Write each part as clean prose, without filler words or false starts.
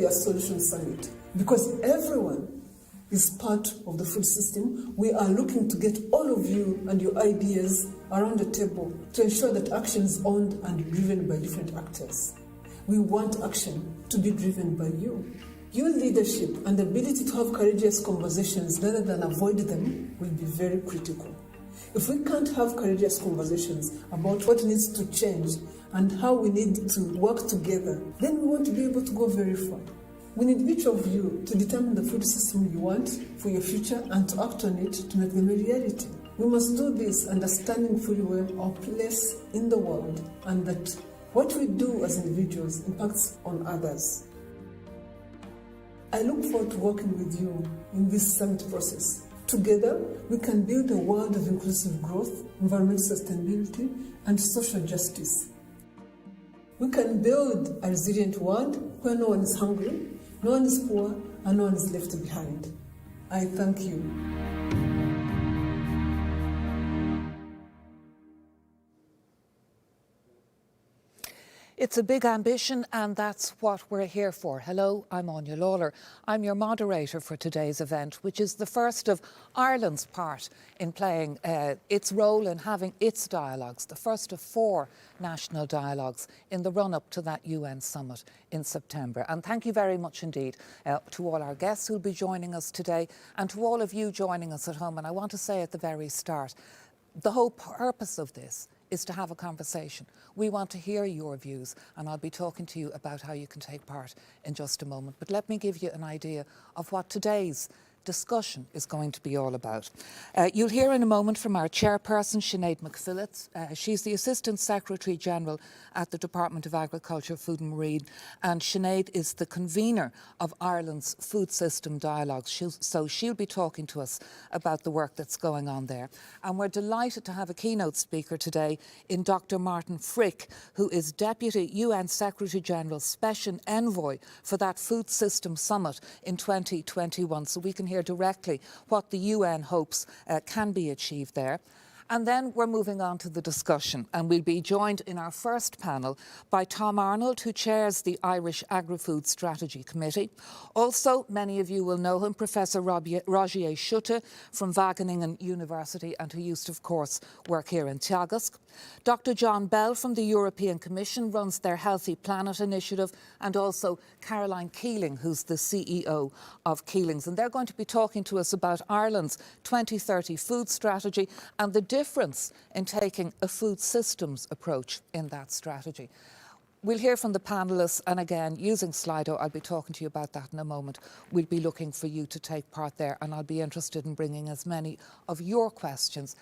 be a solution summit because everyone is part of the food system. We are looking to get all of you and your ideas around the table to ensure that action is owned and driven by different actors. We want action to be driven by you. Your leadership and ability to have courageous conversations rather than avoid them will be very critical. If we can't have courageous conversations about what needs to change and how we need to work together, then we won't be able to go very far. We need each of you to determine the food system you want for your future and to act on it to make them a reality. We must do this understanding fully well our place in the world and that what we do as individuals impacts on others. I look forward to working with you in this summit process. Together, we can build a world of inclusive growth, environmental sustainability, and social justice. We can build a resilient world where no one is hungry, no one is poor, and no one is left behind. I thank you. It's a big ambition, and that's what we're here for. Hello, I'm Áine Lawler. I'm your moderator for today's event, which is the first of Ireland's part in playing its role in having its dialogues, the first of 4 national dialogues in the run-up to that UN summit in September. And thank you very much indeed to all our guests who'll be joining us today and to all of you joining us at home. And I want to say at the very start, the whole purpose of this is to have a conversation. We want to hear your views, and I'll be talking to you about how you can take part in just a moment. But let me give you an idea of what today's discussion is going to be all about. You'll hear in a moment from our chairperson, Sinead McPhillips. She's the Assistant Secretary General at the Department of Agriculture, Food and Marine, and Sinead is the convener of Ireland's Food System Dialogues. So she'll be talking to us about the work that's going on there. And we're delighted to have a keynote speaker today in Dr. Martin Frick, who is Deputy UN Secretary General, Special Envoy for that Food System Summit in 2021. So we can hear directly what the UN hopes can be achieved there. And then we're moving on to the discussion, and we'll be joined in our first panel by Tom Arnold, who chairs the Irish Agri-Food Strategy Committee. Also, many of you will know him, Professor Rogier Schutte from Wageningen University, and who used to, of course, work here in Teagasc. Dr. John Bell from the European Commission runs their Healthy Planet initiative, and also Caroline Keeling, who's the CEO of Keelings. And they're going to be talking to us about Ireland's 2030 food strategy and the difference in taking a food systems approach in that strategy. We'll hear from the panellists, and again, using Slido, I'll be talking to you about that in a moment. We'll be looking for you to take part there, and I'll be interested in bringing as many of your questions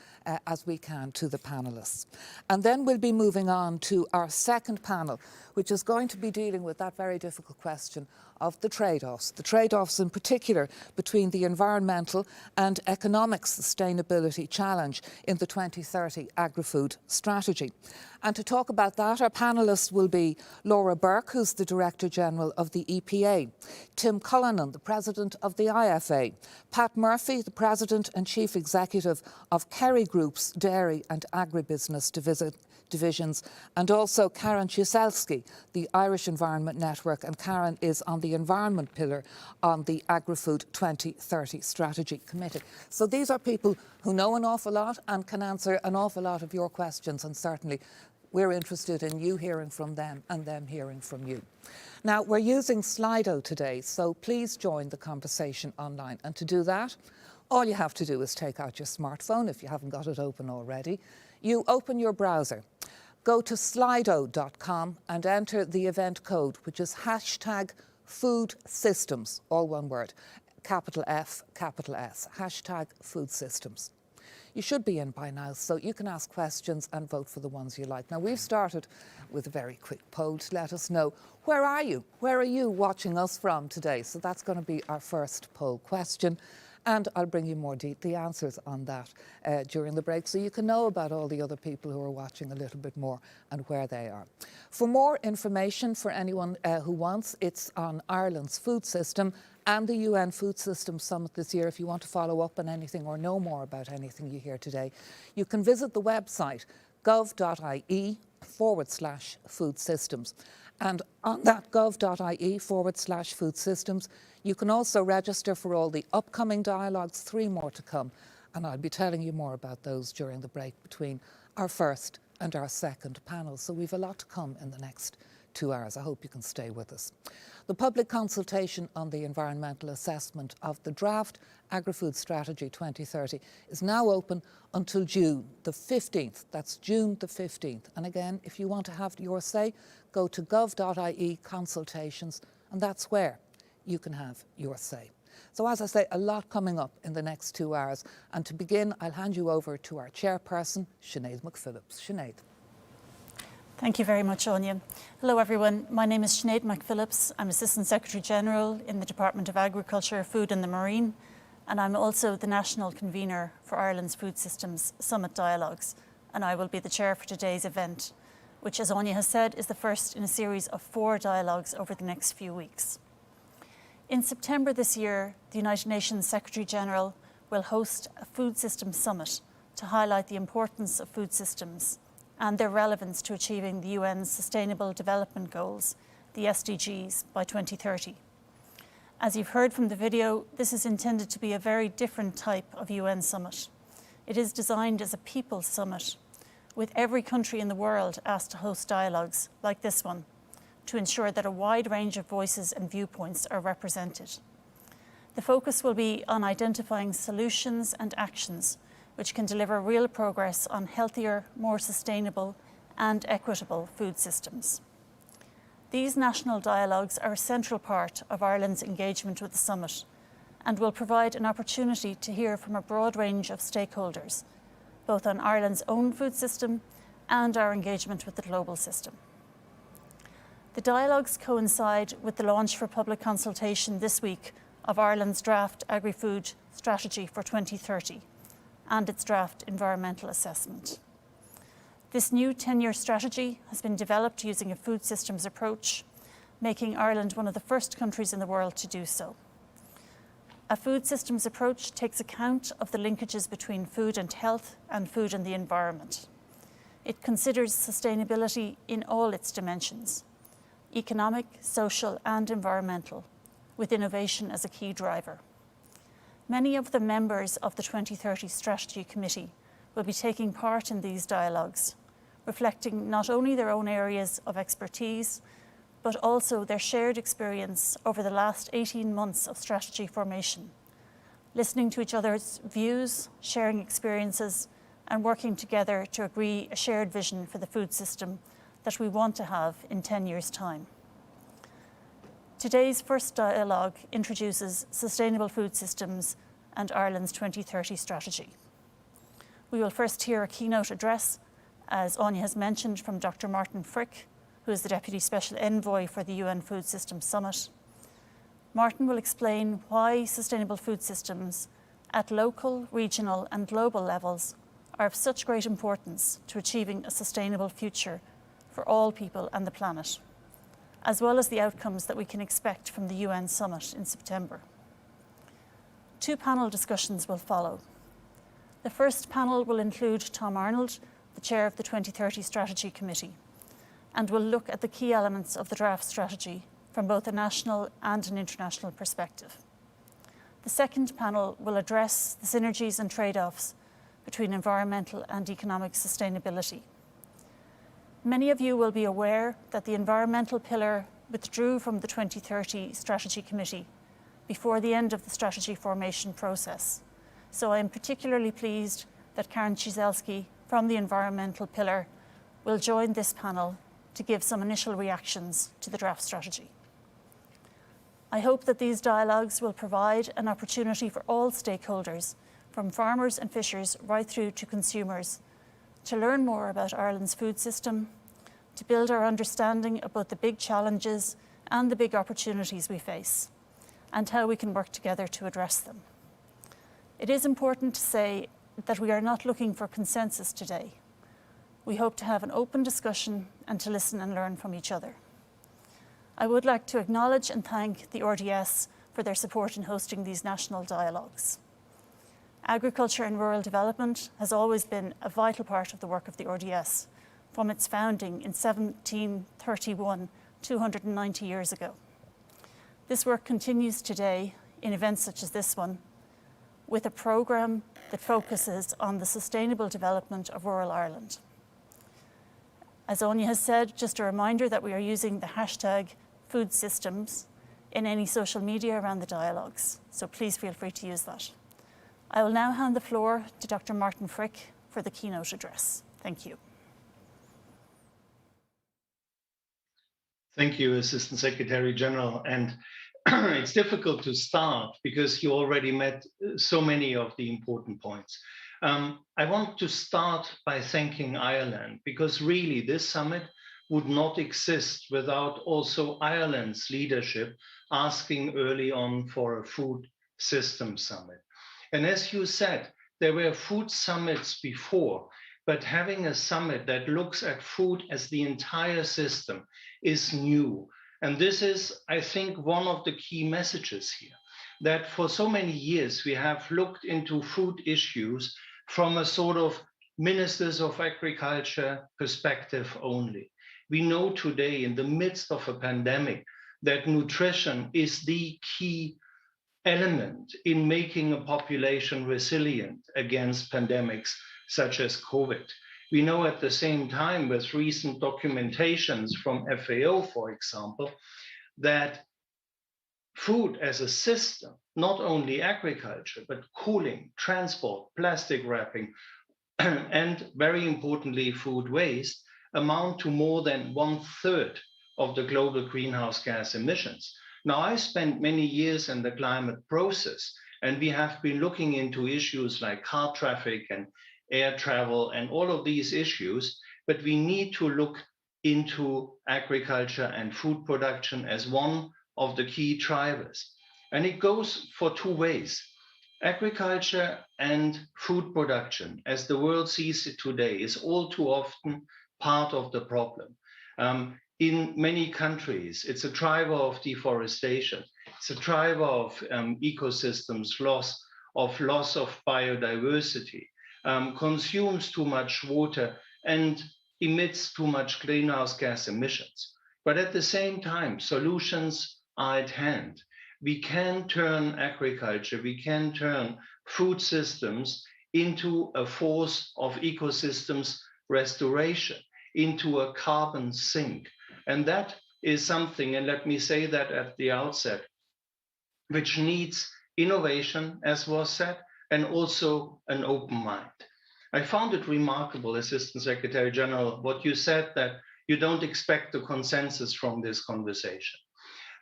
as we can to the panellists. And then we'll be moving on to our second panel, which is going to be dealing with that very difficult question of the trade-offs in particular between the environmental and economic sustainability challenge in the 2030 Agri-Food Strategy. And to talk about that, our panellists will be Laura Burke, who's the Director General of the EPA, Tim Cullinan, the President of the IFA, Pat Murphy, the President and Chief Executive of Kerry Group's Dairy and Agribusiness Divisions, and also Karen Ciesielski, the Irish Environment Network, and Karen is on the Environment Pillar on the Agri-Food 2030 Strategy Committee. So these are people who know an awful lot and can answer an awful lot of your questions, and certainly we're interested in you hearing from them and them hearing from you. Now, we're using Slido today, so please join the conversation online. And to do that, all you have to do is take out your smartphone if you haven't got it open already. You open your browser, go to slido.com and enter the event code, which is hashtag food systems, all one word, capital F, capital S, hashtag food systems. You should be in by now, so you can ask questions and vote for the ones you like. Now, we've started with a very quick poll to let us know, where are you? Where are you watching us from today? So that's going to be our first poll question. And I'll bring you more the answers on that during the break, so you can know about all the other people who are watching a little bit more and where they are. For more information for anyone who wants, it's on Ireland's food system and the UN Food System Summit this year. If you want to follow up on anything or know more about anything you hear today, you can visit the website gov.ie/food systems. And on that gov.ie/food systems, you can also register for all the upcoming dialogues, 3 more to come. And I'll be telling you more about those during the break between our first and our second panel. So we've a lot to come in the next 2 hours. I hope you can stay with us. The public consultation on the environmental assessment of the draft Agri-Food Strategy 2030 is now open until June the 15th. That's June the 15th. And again, if you want to have your say, go to gov.ie consultations, and that's where you can have your say. So as I say, a lot coming up in the next 2 hours. And to begin, I'll hand you over to our chairperson, Sinead McPhillips. Sinead. Thank you very much, Anya. Hello, everyone. My name is Sinead McPhillips. I'm Assistant Secretary General in the Department of Agriculture, Food and the Marine, and I'm also the National Convener for Ireland's Food Systems Summit Dialogues, and I will be the chair for today's event, which, as Anya has said, is the first in a series of 4 dialogues over the next few weeks. In September this year, the United Nations Secretary General will host a Food Systems Summit to highlight the importance of food systems and their relevance to achieving the UN's Sustainable Development Goals, the SDGs, by 2030. As you've heard from the video, this is intended to be a very different type of UN summit. It is designed as a people's summit, with every country in the world asked to host dialogues like this one, to ensure that a wide range of voices and viewpoints are represented. The focus will be on identifying solutions and actions which can deliver real progress on healthier, more sustainable and equitable food systems. These national dialogues are a central part of Ireland's engagement with the summit and will provide an opportunity to hear from a broad range of stakeholders, both on Ireland's own food system and our engagement with the global system. The dialogues coincide with the launch for public consultation this week of Ireland's draft Agri-Food Strategy for 2030 and its draft environmental assessment. This new 10-year strategy has been developed using a food systems approach, making Ireland one of the first countries in the world to do so. A food systems approach takes account of the linkages between food and health and food and the environment. It considers sustainability in all its dimensions: economic, social and environmental, with innovation as a key driver. Many of the members of the 2030 Strategy Committee will be taking part in these dialogues, reflecting not only their own areas of expertise, but also their shared experience over the last 18 months of strategy formation, listening to each other's views, sharing experiences, and working together to agree a shared vision for the food system that we want to have in 10 years' time. Today's first dialogue introduces sustainable food systems and Ireland's 2030 strategy. We will first hear a keynote address, as Anya has mentioned, from Dr. Martin Frick, who is the Deputy Special Envoy for the UN Food Systems Summit. Martin will explain why sustainable food systems at local, regional and global levels are of such great importance to achieving a sustainable future for all people and the planet, as well as the outcomes that we can expect from the UN Summit in September. 2 panel discussions will follow. The first panel will include Tom Arnold, the chair of the 2030 Strategy Committee, and will look at the key elements of the draft strategy from both a national and an international perspective. The second panel will address the synergies and trade-offs between environmental and economic sustainability. Many of you will be aware that the environmental pillar withdrew from the 2030 Strategy Committee before the end of the strategy formation process. So I am particularly pleased that Karen Ciesielski from the environmental pillar will join this panel to give some initial reactions to the draft strategy. I hope that these dialogues will provide an opportunity for all stakeholders, from farmers and fishers right through to consumers, to learn more about Ireland's food system, to build our understanding about the big challenges and the big opportunities we face, and how we can work together to address them. It is important to say that we are not looking for consensus today. We hope to have an open discussion and to listen and learn from each other. I would like to acknowledge and thank the RDS for their support in hosting these national dialogues. Agriculture and rural development has always been a vital part of the work of the RDS, from its founding in 1731 290 years ago. This work continues today in events such as this one, with a programme that focuses on the sustainable development of rural Ireland. As Anya has said, just a reminder that we are using the hashtag food systems in any social media around the dialogues, so please feel free to use that. I will now hand the floor to Dr. Martin Frick for the keynote address. Thank you. Thank you, Assistant Secretary General. And it's difficult to start because you already met so many of the important points. I want to start by thanking Ireland, because really this summit would not exist without also Ireland's leadership asking early on for a food system summit. And as you said, there were food summits before, but having a summit that looks at food as the entire system is new. And this is, I think, one of the key messages here, that for so many years we have looked into food issues from a sort of ministers of agriculture perspective only. We know today, in the midst of a pandemic, that nutrition is the key element in making a population resilient against pandemics such as COVID. We know at the same time, with recent documentations from FAO, for example, that food as a system, not only agriculture, but cooling, transport, plastic wrapping, and very importantly, food waste, amount to more than 1/3 of the global greenhouse gas emissions. Now, I spent many years in the climate process, and we have been looking into issues like car traffic and air travel and all of these issues, but we need to look into agriculture and food production as one of the key drivers. And it goes for two ways. Agriculture and food production, as the world sees it today, is all too often part of the problem. In many countries, it's a driver of deforestation. It's a driver of ecosystems, loss of biodiversity, consumes too much water, and emits too much greenhouse gas emissions. But at the same time, solutions are at hand. We can turn agriculture, we can turn food systems into a force of ecosystems restoration, into a carbon sink. And that is something, and let me say that at the outset, which needs innovation, as was said, and also an open mind. I found it remarkable, Assistant Secretary General, what you said, that you don't expect a consensus from this conversation.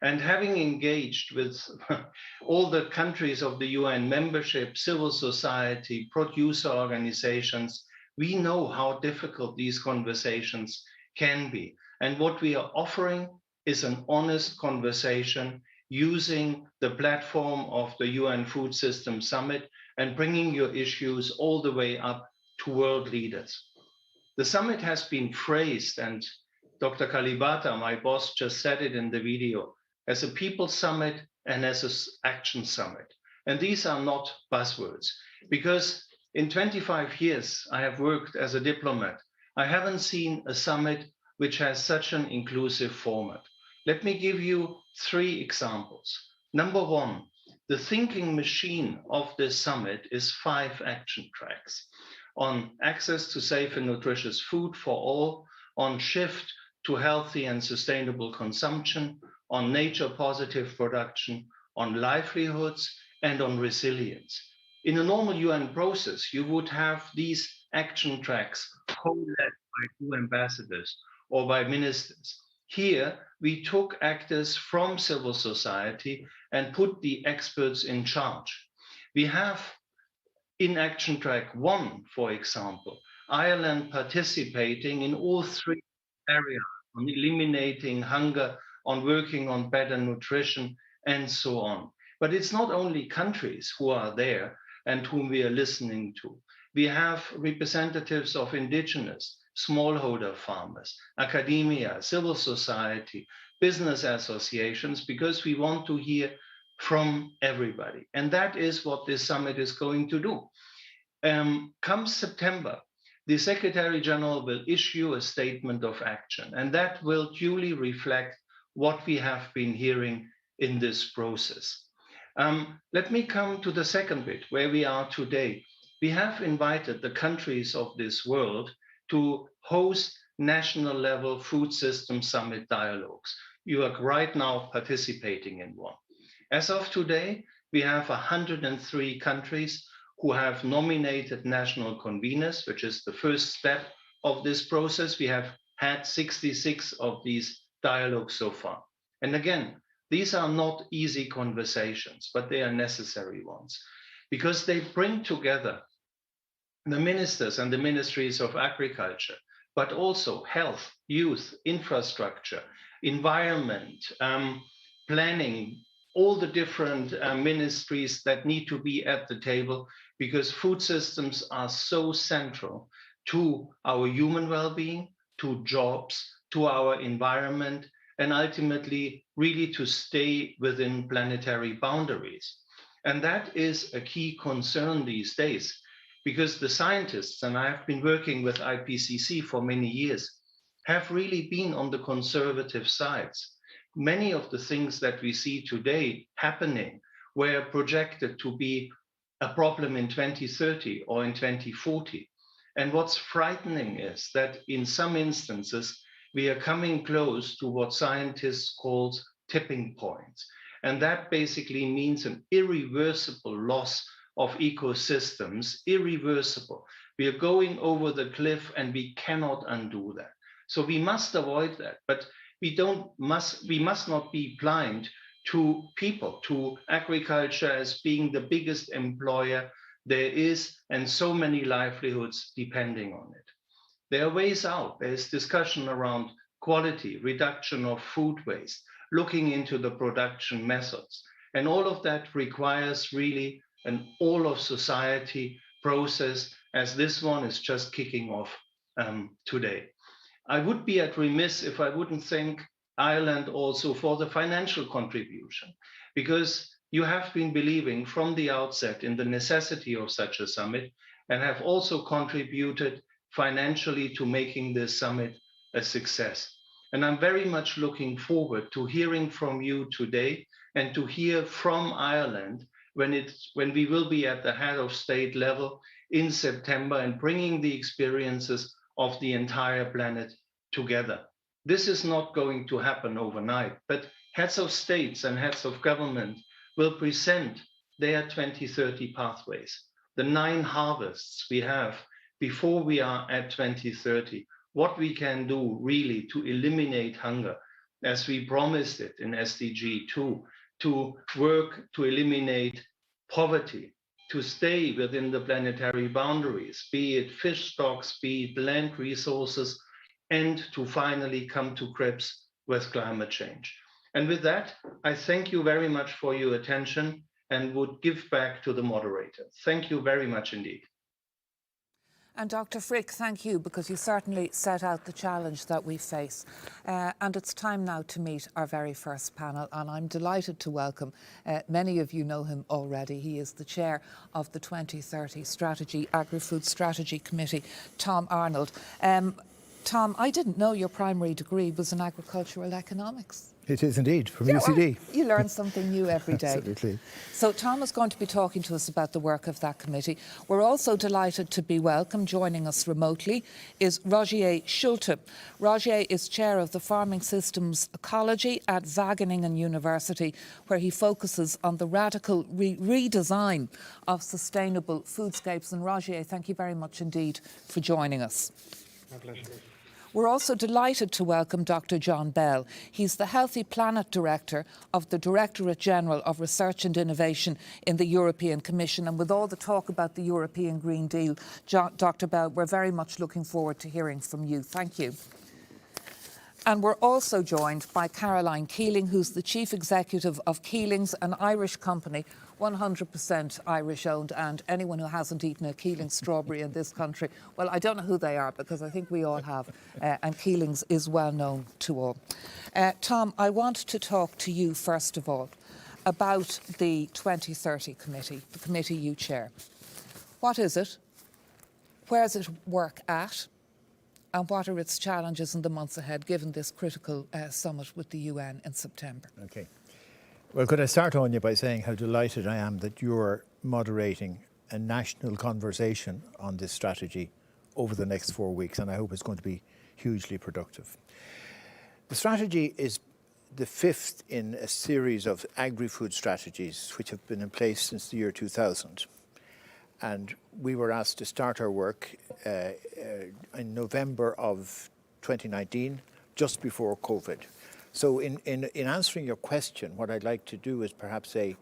And having engaged with all the countries of the UN membership, civil society, producer organizations, we know how difficult these conversations can be. And what we are offering is an honest conversation using the platform of the UN Food System Summit and bringing your issues all the way up to world leaders. The summit has been phrased, and Dr. Kalibata, my boss, just said it in the video, as a people summit and as an action summit. And these are not buzzwords, because in 25 years I have worked as a diplomat. I haven't seen a summit which has such an inclusive format. Let me give you 3 examples. Number 1, the thinking machine of this summit is 5 action tracks: on access to safe and nutritious food for all, on shift to healthy and sustainable consumption, on nature positive production, on livelihoods, and on resilience. In a normal UN process, you would have these action tracks co-led by 2 ambassadors or by ministers. Here, we took actors from civil society and put the experts in charge. We have in action track 1, for example, Ireland participating in all 3 areas, on eliminating hunger, on working on better nutrition, and so on. But it's not only countries who are there and whom we are listening to. We have representatives of indigenous, smallholder farmers, academia, civil society, business associations, because we want to hear from everybody. And that is what this summit is going to do. Come September, the Secretary General will issue a statement of action, and that will duly reflect what we have been hearing in this process. Let me come to the second bit, where we are today. We have invited the countries of this world to host national level food system summit dialogues. You are right now participating in one. As of today, we have 103 countries who have nominated national conveners, which is the first step of this process. We have had 66 of these dialogues so far. And again, these are not easy conversations, but they are necessary ones, because they bring together the ministers and the ministries of agriculture, but also health, youth, infrastructure, environment, planning, all the different ministries that need to be at the table, because food systems are so central to our human well-being, to jobs, to our environment, and ultimately really to stay within planetary boundaries. And that is a key concern these days, because the scientists, and I have been working with IPCC for many years, have really been on the conservative sides. Many of the things that we see today happening were projected to be a problem in 2030 or in 2040. And what's frightening is that in some instances, we are coming close to what scientists call tipping points. And that basically means an irreversible loss of ecosystems, irreversible. We are going over the cliff and we cannot undo that. So we must avoid that, but we must not be blind to people, to agriculture as being the biggest employer there is, and so many livelihoods depending on it. There are ways out. There's discussion around quality, reduction of food waste, looking into the production methods. And all of that requires really an all of society process, as this one is just kicking off today. I would be remiss if I wouldn't thank Ireland also for the financial contribution, because you have been believing from the outset in the necessity of such a summit and have also contributed financially to making this summit a success. And I'm very much looking forward to hearing from you today and to hear from Ireland when we will be at the head of state level in September and bringing the experiences of the entire planet together. This is not going to happen overnight, but heads of states and heads of government will present their 2030 pathways, the 9 harvests we have before we are at 2030, what we can do really to eliminate hunger, as we promised it in SDG 2, to work to eliminate poverty, to stay within the planetary boundaries, be it fish stocks, be it land resources, and to finally come to grips with climate change. And with that, I thank you very much for your attention and would give back to the moderator. Thank you very much indeed. And Dr. Frick, thank you, because you certainly set out the challenge that we face. And it's time now to meet our very first panel, and I'm delighted to welcome, many of you know him already. He is the chair of the 2030 Strategy, Agri-Food Strategy Committee, Tom Arnold. Tom, I didn't know your primary degree was in agricultural economics. It is indeed, from UCD. Well, you learn something new every day. Absolutely. So Tom is going to be talking to us about the work of that committee. We're also delighted to be welcome. Joining us remotely is Rogier Schulte. Rogier is chair of the Farming Systems Ecology at Wageningen University, where he focuses on the radical redesign of sustainable foodscapes. And Rogier, thank you very much indeed for joining us. My pleasure. We're also delighted to welcome Dr. John Bell. He's the Healthy Planet Director of the Directorate General of Research and Innovation in the European Commission. And with all the talk about the European Green Deal, Dr. Bell, we're very much looking forward to hearing from you. Thank you. And we're also joined by Caroline Keeling, who's the Chief Executive of Keeling's, an Irish company, 100% Irish owned, and anyone who hasn't eaten a Keeling strawberry in this country, well, I don't know who they are, because I think we all have, and Keeling's is well known to all. Tom, I want to talk to you first of all about the 2030 committee, the committee you chair. What is it? Where does it work at? and what are its challenges in the months ahead, given this critical summit with the UN in September? Okay. Well, could I start, Anya, by saying how delighted I am that you're moderating a national conversation on this strategy over the next 4 weeks, and I hope it's going to be hugely productive. The strategy is the fifth in a series of agri-food strategies which have been in place since the year 2000. And we were asked to start our work in November of 2019, just before COVID. So in answering your question, what I'd like to do is perhaps say,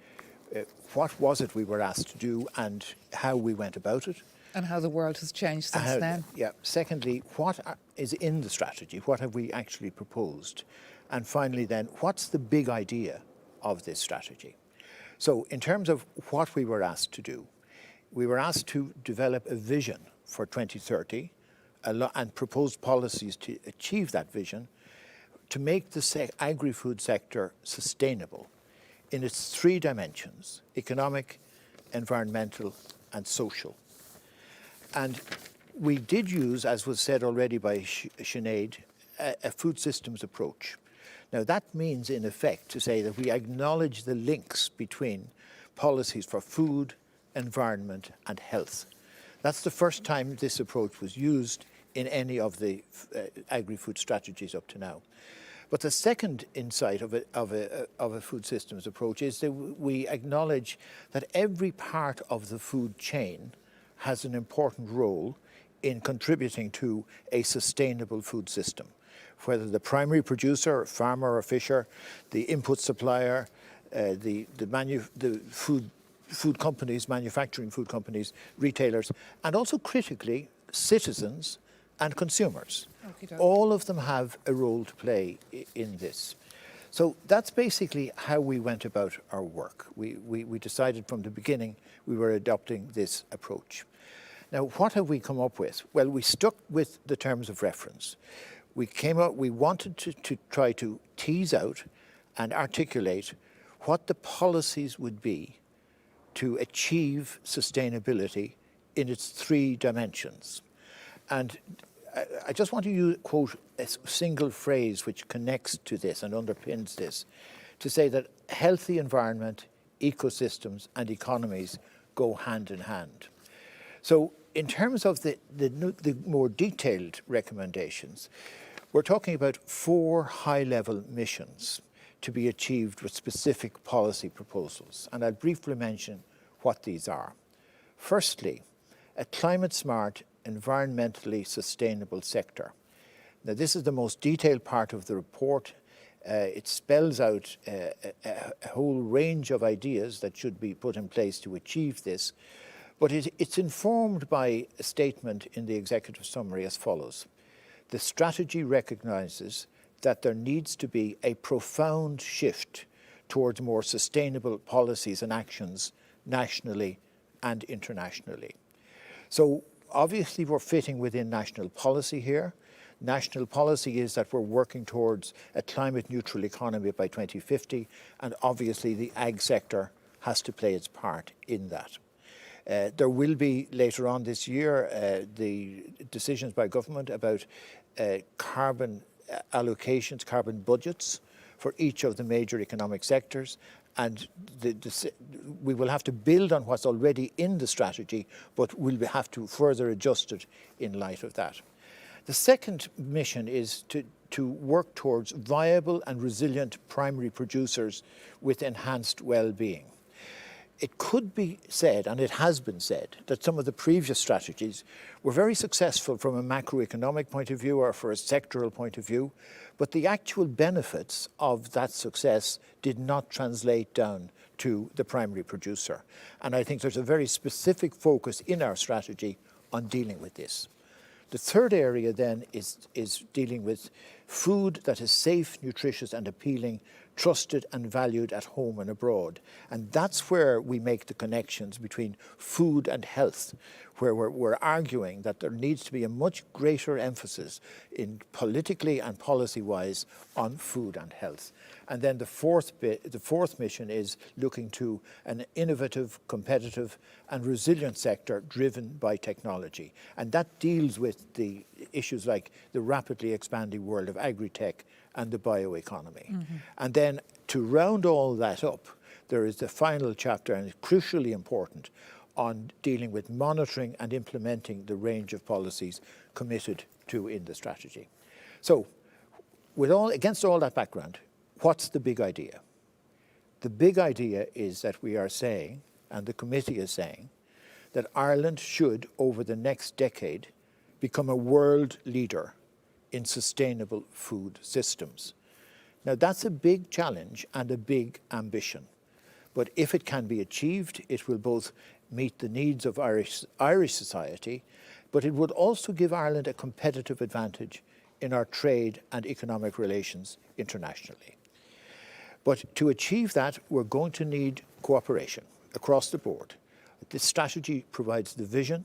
what was it we were asked to do and how we went about it? And how the world has changed since then. Yeah. Secondly, what is in the strategy? What have we actually proposed? And finally then, what's the big idea of this strategy? So in terms of what we were asked to do, we were asked to develop a vision for 2030 and propose policies to achieve that vision, to make the agri-food sector sustainable in its three dimensions: economic, environmental and social. And we did use, as was said already by Sinead, a food systems approach. Now that means in effect to say that we acknowledge the links between policies for food, environment and health. That's the first time this approach was used in any of the agri-food strategies up to now. But the second insight of a food systems approach is that we acknowledge that every part of the food chain has an important role in contributing to a sustainable food system. Whether the primary producer, farmer or fisher, the input supplier, the food companies, manufacturing food companies, retailers, and also critically citizens and consumers. All of them have a role to play in this. So that's basically how we went about our work. We decided from the beginning we were adopting this approach. Now, what have we come up with? Well, we stuck with the terms of reference. We wanted to try to tease out and articulate what the policies would be to achieve sustainability in its three dimensions. And I just want to quote a single phrase which connects to this and underpins this, to say that healthy environment, ecosystems and economies go hand in hand. So in terms of the more detailed recommendations, we're talking about 4 high-level missions to be achieved with specific policy proposals. And I'll briefly mention what these are. Firstly, a climate-smart, environmentally sustainable sector. Now, this is the most detailed part of the report. It spells out a whole range of ideas that should be put in place to achieve this, but it's informed by a statement in the executive summary as follows. The strategy recognises that there needs to be a profound shift towards more sustainable policies and actions nationally and internationally. So obviously we're fitting within national policy here. National policy is that we're working towards a climate neutral economy by 2050, and obviously the ag sector has to play its part in that. There will be later on this year the decisions by government about carbon allocations, carbon budgets for each of the major economic sectors, and we will have to build on what's already in the strategy, but we'll have to further adjust it in light of that. The second mission is to work towards viable and resilient primary producers with enhanced well-being. It could be said, and it has been said, that some of the previous strategies were very successful from a macroeconomic point of view or for a sectoral point of view, but the actual benefits of that success did not translate down to the primary producer. And I think there's a very specific focus in our strategy on dealing with this. The third area then is dealing with food that is safe, nutritious and appealing, trusted and valued at home and abroad. And that's where we make the connections between food and health, where we're arguing that there needs to be a much greater emphasis in politically and policy-wise on food and health. And then the fourth mission is looking to an innovative, competitive and resilient sector driven by technology. And that deals with the issues like the rapidly expanding world of agri-tech and the bioeconomy. And then to round all that up, there is the final chapter, and it's crucially important, on dealing with monitoring and implementing the range of policies committed to in the strategy. So, against all that background, what's the big idea? The big idea is that we are saying, and the committee is saying, that Ireland should, over the next decade, become a world leader in sustainable food systems. Now, that's a big challenge and a big ambition. But if it can be achieved, it will both meet the needs of Irish society, but it would also give Ireland a competitive advantage in our trade and economic relations internationally. But to achieve that, we're going to need cooperation across the board. This strategy provides the vision.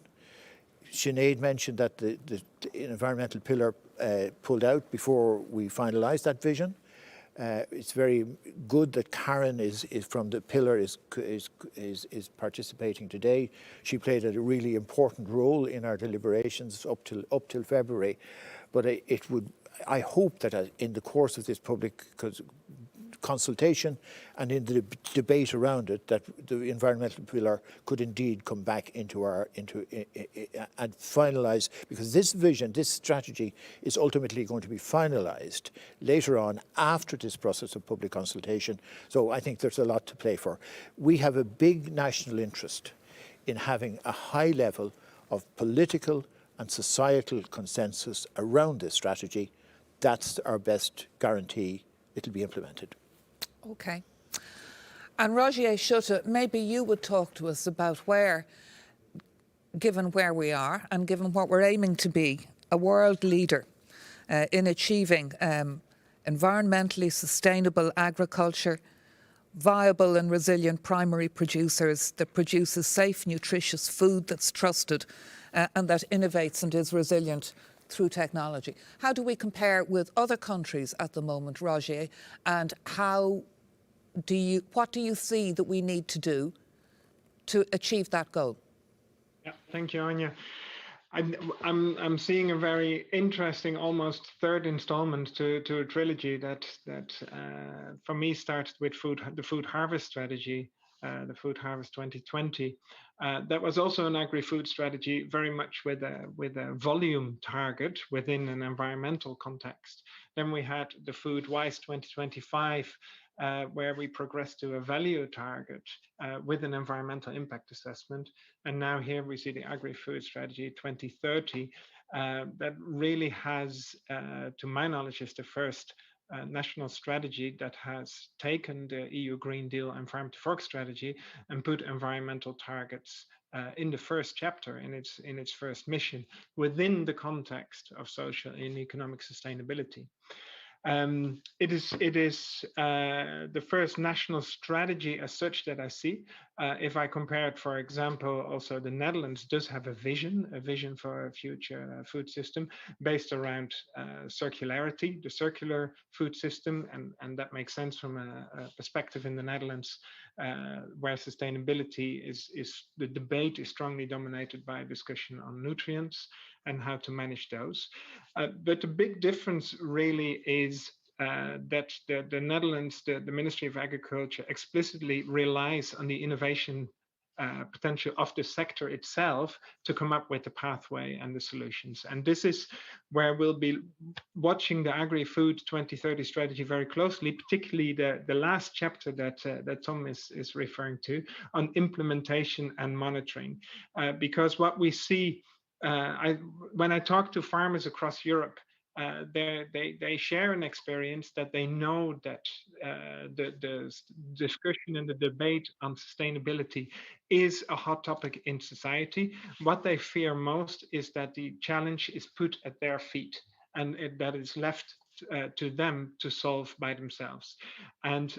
Sinead mentioned that the environmental pillar pulled out before we finalised that vision. It's very good that Karen is from the pillar is participating today. She played a really important role in our deliberations up till February. But I hope that in the course of this public consultation and in the debate around it, that the environmental pillar could indeed come back and finalise, because this vision, this strategy is ultimately going to be finalised later on after this process of public consultation. So I think there's a lot to play for. We have a big national interest in having a high level of political and societal consensus around this strategy. That's our best guarantee it'll be implemented. Okay. And Roger Schutte, maybe you would talk to us about where, given where we are and given what we're aiming to be, a world leader in achieving environmentally sustainable agriculture, viable and resilient primary producers that produces safe, nutritious food that's trusted and that innovates and is resilient through technology. How do we compare with other countries at the moment, Roger, and what do you see that we need to do to achieve that goal? Yeah, thank you, Anya. I'm seeing a very interesting, almost third installment to a trilogy that for me started with the food harvest strategy, the Food Harvest 2020. That was also an agri-food strategy, very much with a volume target within an environmental context. Then we had the Food Wise 2025, where we progressed to a value target with an environmental impact assessment. And now here we see the Agri-Food Strategy 2030 that really has, to my knowledge, is the first national strategy that has taken the EU Green Deal and Farm to Fork strategy and put environmental targets in the first chapter, in its first mission, within the context of social and economic sustainability. It is the first national strategy as such that I see. If I compare it, for example, also the Netherlands does have a vision for a future food system based around circularity, the circular food system, and that makes sense from a perspective in the Netherlands where sustainability is the debate is strongly dominated by a discussion on nutrients and how to manage those. But the big difference really is that the Netherlands, the Ministry of Agriculture, explicitly relies on the innovation potential of the sector itself to come up with the pathway and the solutions. And this is where we'll be watching the Agri-Food 2030 strategy very closely, particularly the last chapter that Tom is referring to on implementation and monitoring. Because what we see, when I talk to farmers across Europe, they share an experience that they know that the discussion and the debate on sustainability is a hot topic in society. What they fear most is that the challenge is put at their feet and that is left to them to solve by themselves. And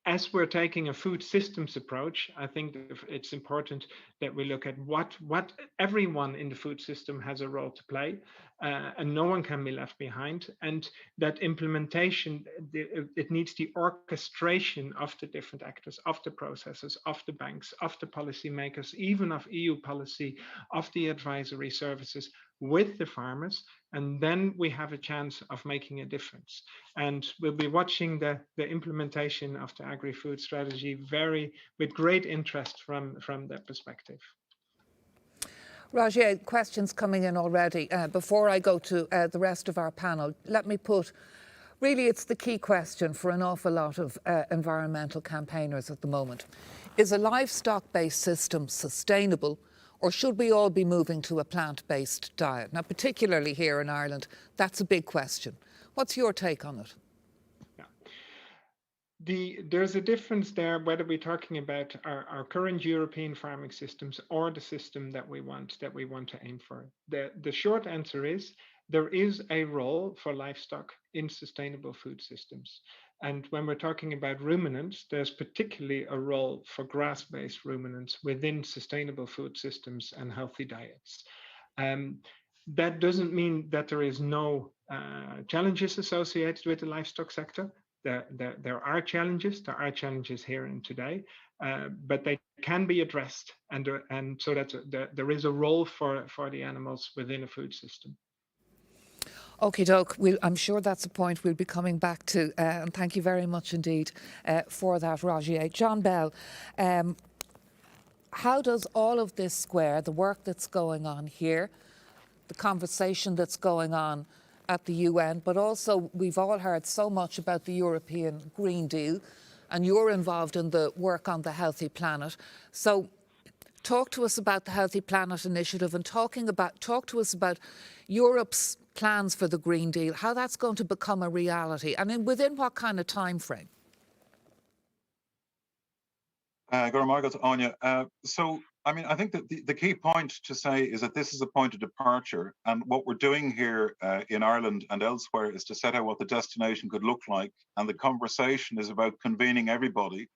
as we're taking a food systems approach, I think it's important that we look at what everyone in the food system has a role to play, and no one can be left behind. And that implementation, it needs the orchestration of the different actors, of the processes, of the banks, of the policymakers, even of EU policy, of the advisory services with the farmers And then we have a chance of making a difference. And we'll be watching the implementation of the Agri-Food Strategy with great interest from that perspective. Roger, questions coming in already. Before I go to the rest of our panel, let me put, really it's the key question for an awful lot of environmental campaigners at the moment. Is a livestock-based system sustainable, or should we all be moving to a plant-based diet? Now, particularly here in Ireland, that's a big question. What's your take on it? There's a difference there whether we're talking about our current European farming systems or the system that we want to aim for. The short answer is there is a role for livestock in sustainable food systems. And when we're talking about ruminants, there's particularly a role for grass-based ruminants within sustainable food systems and healthy diets. That doesn't mean that there is no challenges associated with the livestock sector. There are challenges. There are challenges here and today, but they can be addressed, and so that there is a role for the animals within a food system. Okie doke. I'm sure that's a point we'll be coming back to, and thank you very much indeed for that, Roger. John Bell, how does all of this square, the work that's going on here, the conversation that's going on at the UN, but also we've all heard so much about the European Green Deal, and you're involved in the work on the Healthy Planet. So talk to us about the Healthy Planet Initiative, and talk to us about Europe's plans for the Green Deal, how that's going to become a reality, and within what kind of time frame? So, I mean, I think that the key point to say is that this is a point of departure, and what we're doing here in Ireland and elsewhere is to set out what the destination could look like, and the conversation is about convening everybody,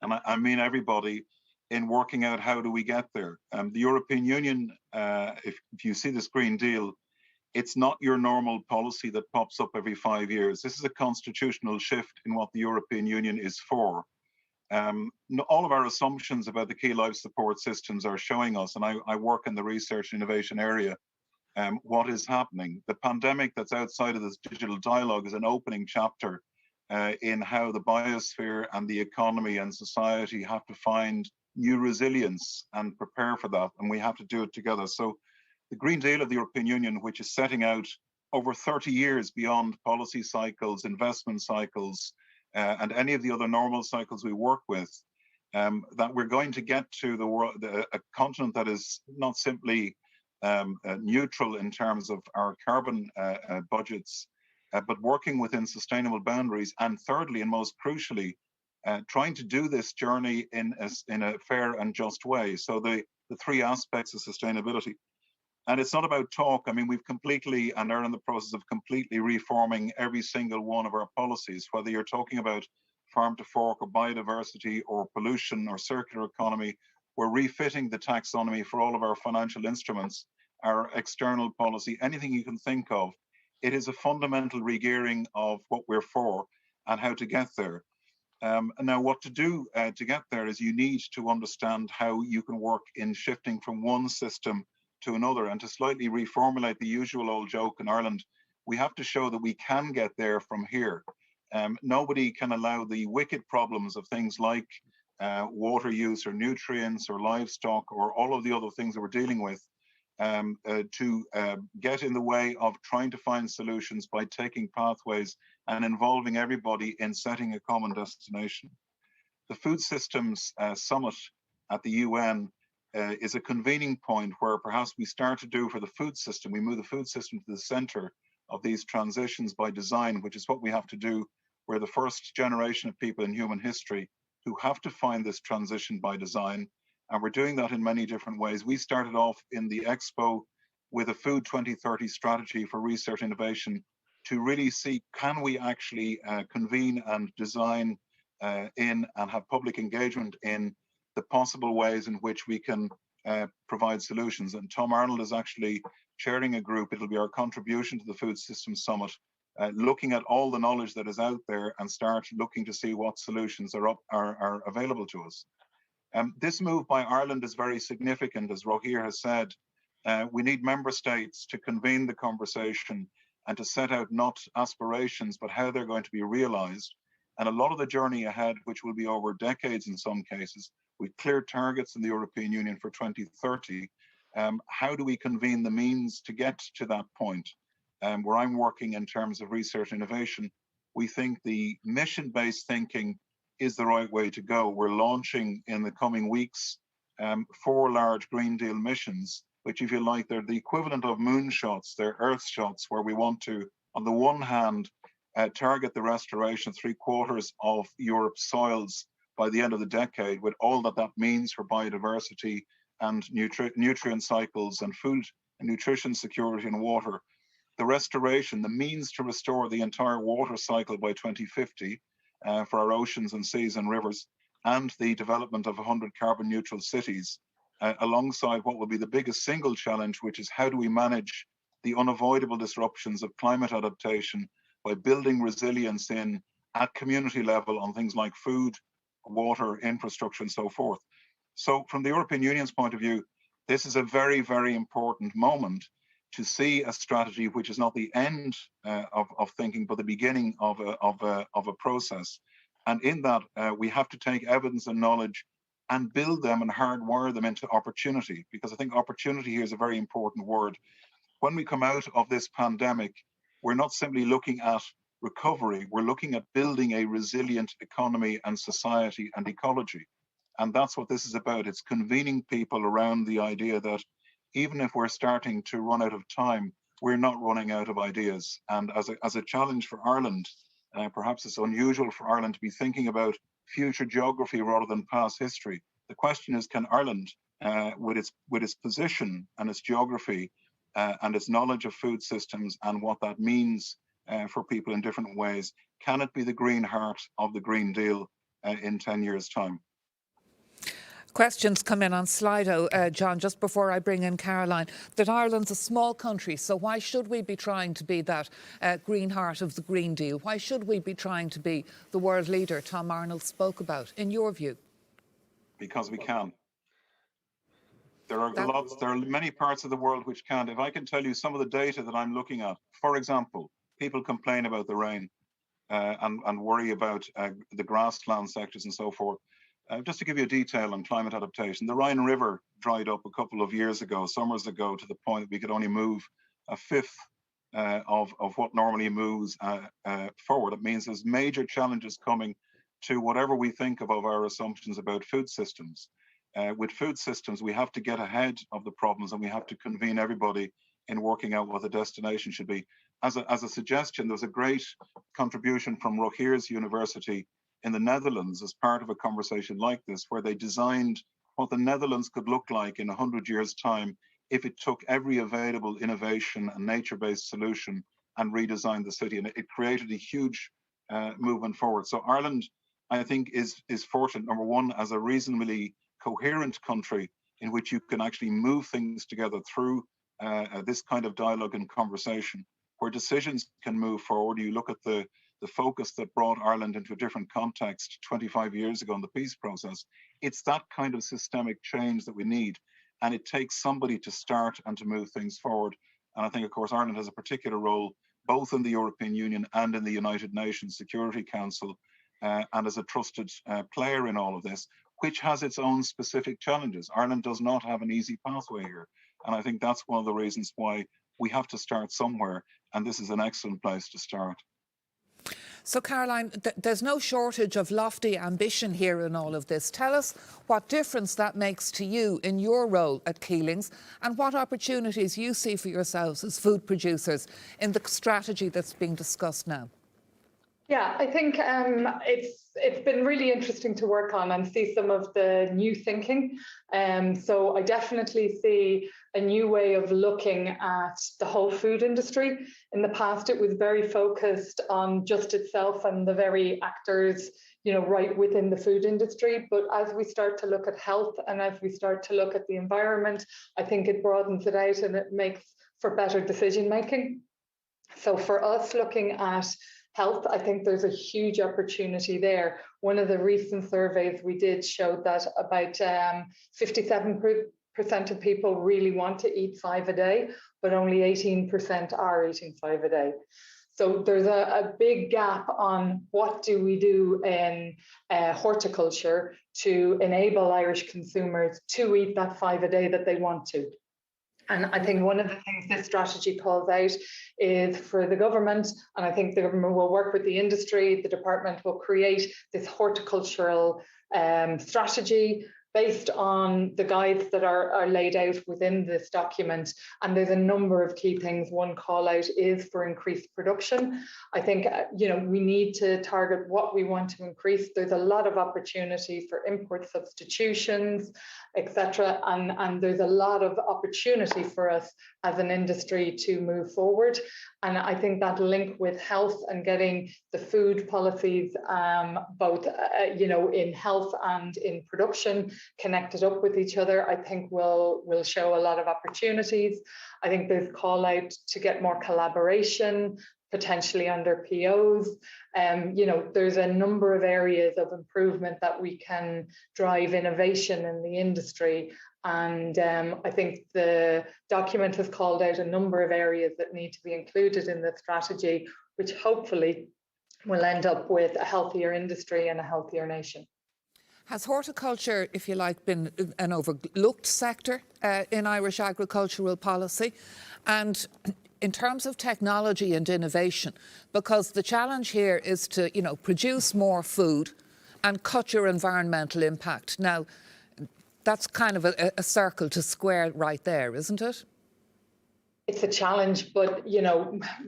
and I mean everybody, in working out how do we get there. The European Union, if you see this Green Deal, it's not your normal policy that pops up every 5 years. This is a constitutional shift in what the European Union is for. All of our assumptions about the key life support systems are showing us, and I work in the research innovation area, what is happening. The pandemic that's outside of this digital dialogue is an opening chapter in how the biosphere and the economy and society have to find new resilience and prepare for that, and we have to do it together. So the Green Deal of the European Union, which is setting out over 30 years beyond policy cycles, investment cycles, and any of the other normal cycles we work with, that we're going to get to the world, a continent that is not simply neutral in terms of our carbon budgets, but working within sustainable boundaries. And thirdly, and most crucially, trying to do this journey in a fair and just way. So the three aspects of sustainability. And it's not about talk. I mean, we've completely, and are in the process of completely reforming every single one of our policies, whether you're talking about farm to fork or biodiversity or pollution or circular economy. We're refitting the taxonomy for all of our financial instruments, our external policy, anything you can think of. It is a fundamental regearing of what we're for and how to get there. And now what to do to get there is you need to understand how you can work in shifting from one system to another, and to slightly reformulate the usual old joke in Ireland, we have to show that we can get there from here. Nobody can allow the wicked problems of things like water use or nutrients or livestock or all of the other things that we're dealing with to get in the way of trying to find solutions by taking pathways and involving everybody in setting a common destination. The Food Systems Summit at the UN is a convening point where perhaps we start to do for the food system, we move the food system to the center of these transitions by design, which is what we have to do. We're the first generation of people in human history who have to find this transition by design. And we're doing that in many different ways. We started off in the Expo with a Food 2030 strategy for research innovation to really see, can we actually convene and design in and have public engagement in the possible ways in which we can provide solutions. And Tom Arnold is actually chairing a group. It'll be our contribution to the Food Systems Summit, looking at all the knowledge that is out there and start looking to see what solutions are available to us. This move by Ireland is very significant, as Rohir has said. We need member states to convene the conversation and to set out not aspirations, but how they're going to be realized. And a lot of the journey ahead, which will be over decades in some cases, with clear targets in the European Union for 2030. How do we convene the means to get to that point? Where I'm working in terms of research and innovation, we think the mission-based thinking is the right way to go. We're launching in the coming weeks 4 large Green Deal missions, which, if you like, they're the equivalent of moonshots, they're Earth shots, where we want to, on the one hand, target the restoration of 3/4 of Europe's soils by the end of the decade, with all that means for biodiversity and nutrient cycles and food and nutrition security and water. The restoration, the means to restore the entire water cycle by 2050 for our oceans and seas and rivers, and the development of 100 carbon neutral cities, alongside what will be the biggest single challenge, which is how do we manage the unavoidable disruptions of climate adaptation by building resilience in at community level on things like food, water, infrastructure, and so forth. So from the European Union's point of view, this is a very, very important moment to see a strategy which is not the end of thinking, but the beginning of a process. And in that, we have to take evidence and knowledge and build them and hardwire them into opportunity, because I think opportunity here is a very important word. When we come out of this pandemic, we're not simply looking at recovery, we're looking at building a resilient economy and society and ecology. And that's what this is about. It's convening people around the idea that even if we're starting to run out of time, we're not running out of ideas. And as a challenge for Ireland, perhaps it's unusual for Ireland to be thinking about future geography rather than past history. The question is, can Ireland, with its position and its geography and its knowledge of food systems and what that means for people in different ways, can it be the green heart of the Green Deal in 10 years' time? Questions come in on Slido, John, just before I bring in Caroline, that Ireland's a small country, so why should we be trying to be that green heart of the Green Deal? Why should we be trying to be the world leader Tom Arnold spoke about, in your view? Because we can. There are many parts of the world which can't. If I can tell you some of the data that I'm looking at, for example, people complain about the rain and worry about the grassland sectors and so forth. Just to give you a detail on climate adaptation, the Rhine River dried up a couple of summers ago, to the point that we could only move a fifth of what normally moves forward. It means there's major challenges coming to whatever we think of our assumptions about food systems. With food systems, we have to get ahead of the problems, and we have to convene everybody in working out what the destination should be. As a suggestion, there's a great contribution from Rogiers University in the Netherlands as part of a conversation like this, where they designed what the Netherlands could look like in 100 years' time if it took every available innovation and nature-based solution and redesigned the city. And it created a huge movement forward. So Ireland, I think, is fortunate, number one, as a reasonably coherent country in which you can actually move things together through this kind of dialogue and conversation, where decisions can move forward. You look at the focus that brought Ireland into a different context 25 years ago in the peace process. It's that kind of systemic change that we need. And it takes somebody to start and to move things forward. And I think, of course, Ireland has a particular role, both in the European Union and in the United Nations Security Council, and as a trusted player in all of this, which has its own specific challenges. Ireland does not have an easy pathway here. And I think that's one of the reasons why we have to start somewhere. And this is an excellent place to start. So, Caroline, there's no shortage of lofty ambition here in all of this. Tell us what difference that makes to you in your role at Keelings, and what opportunities you see for yourselves as food producers in the strategy that's being discussed now. Yeah, I think it's been really interesting to work on and see some of the new thinking. So I definitely see a new way of looking at the whole food industry. In the past, it was very focused on just itself and the very actors, right within the food industry. But as we start to look at health and as we start to look at the environment, I think it broadens it out and it makes for better decision making. So for us, looking at health, I think there's a huge opportunity there. One of the recent surveys we did showed that about 57% of people really want to eat 5 a day, but only 18% are eating 5 a day. So there's a big gap on what do we do in horticulture to enable Irish consumers to eat that 5 a day that they want to. And I think one of the things this strategy calls out is for the government, and I think the government will work with the industry, the department will create this horticultural strategy based on the guides that are laid out within this document. And there's a number of key things. One call out is for increased production. I think, we need to target what we want to increase. There's a lot of opportunity for import substitutions, etc. And there's a lot of opportunity for us as an industry to move forward. And I think that link with health and getting the food policies, both, in health and in production, connected up with each other, I think will show a lot of opportunities. I think there's call out to get more collaboration, potentially under POs. There's a number of areas of improvement that we can drive innovation in the industry. And I think the document has called out a number of areas that need to be included in the strategy, which hopefully will end up with a healthier industry and a healthier nation. Has horticulture, if you like, been an overlooked sector in Irish agricultural policy? And in terms of technology and innovation, because the challenge here is to, produce more food and cut your environmental impact. Now, that's kind of a circle to square right there, isn't it? It's a challenge, but,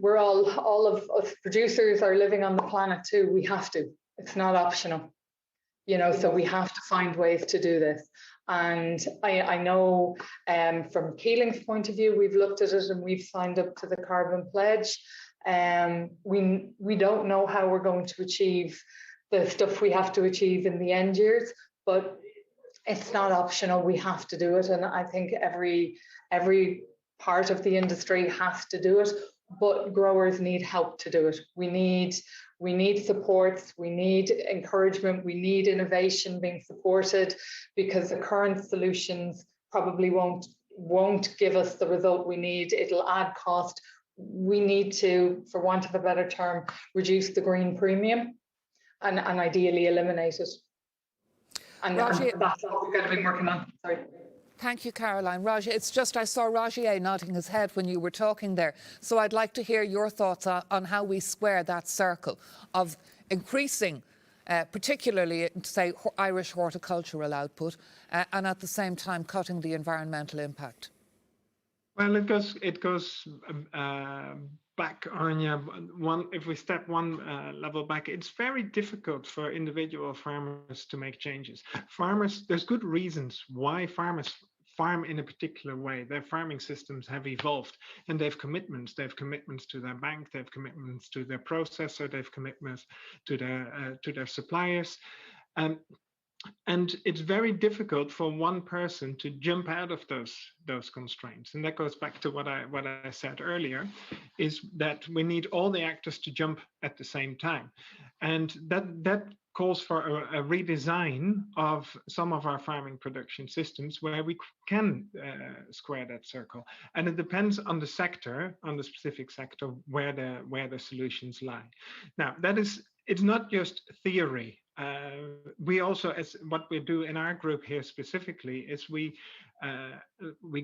we're all of us producers are living on the planet too. We have to. It's not optional. So we have to find ways to do this. And I know from Keeling's point of view, we've looked at it and we've signed up to the carbon pledge. We don't know how we're going to achieve the stuff we have to achieve in the end years, but it's not optional. We have to do it. And I think every part of the industry has to do it, but growers need help to do it. We need supports, we need encouragement, we need innovation being supported, because the current solutions probably won't give us the result we need. It'll add cost. We need to, for want of a better term, reduce the green premium and ideally eliminate it. And that's what we're going to be working on. Sorry. Thank you, Caroline. Roger, it's just I saw Roger nodding his head when you were talking there. So I'd like to hear your thoughts on how we square that circle of increasing, particularly, say, Irish horticultural output, and at the same time cutting the environmental impact. Well, it goes back, Anya. If we step one level back, it's very difficult for individual farmers to make changes. There's good reasons why farmers farm in a particular way. Their farming systems have evolved, and they have commitments. They have commitments to their bank. They have commitments to their processor. They have commitments to their suppliers. And it's very difficult for one person to jump out of those constraints. And that goes back to what I said earlier, is that we need all the actors to jump at the same time. And that calls for a redesign of some of our farming production systems where we can square that circle. And it depends on the sector, on the specific sector, where the solutions lie. Now, it's not just theory. We also, as what we do in our group here specifically, is we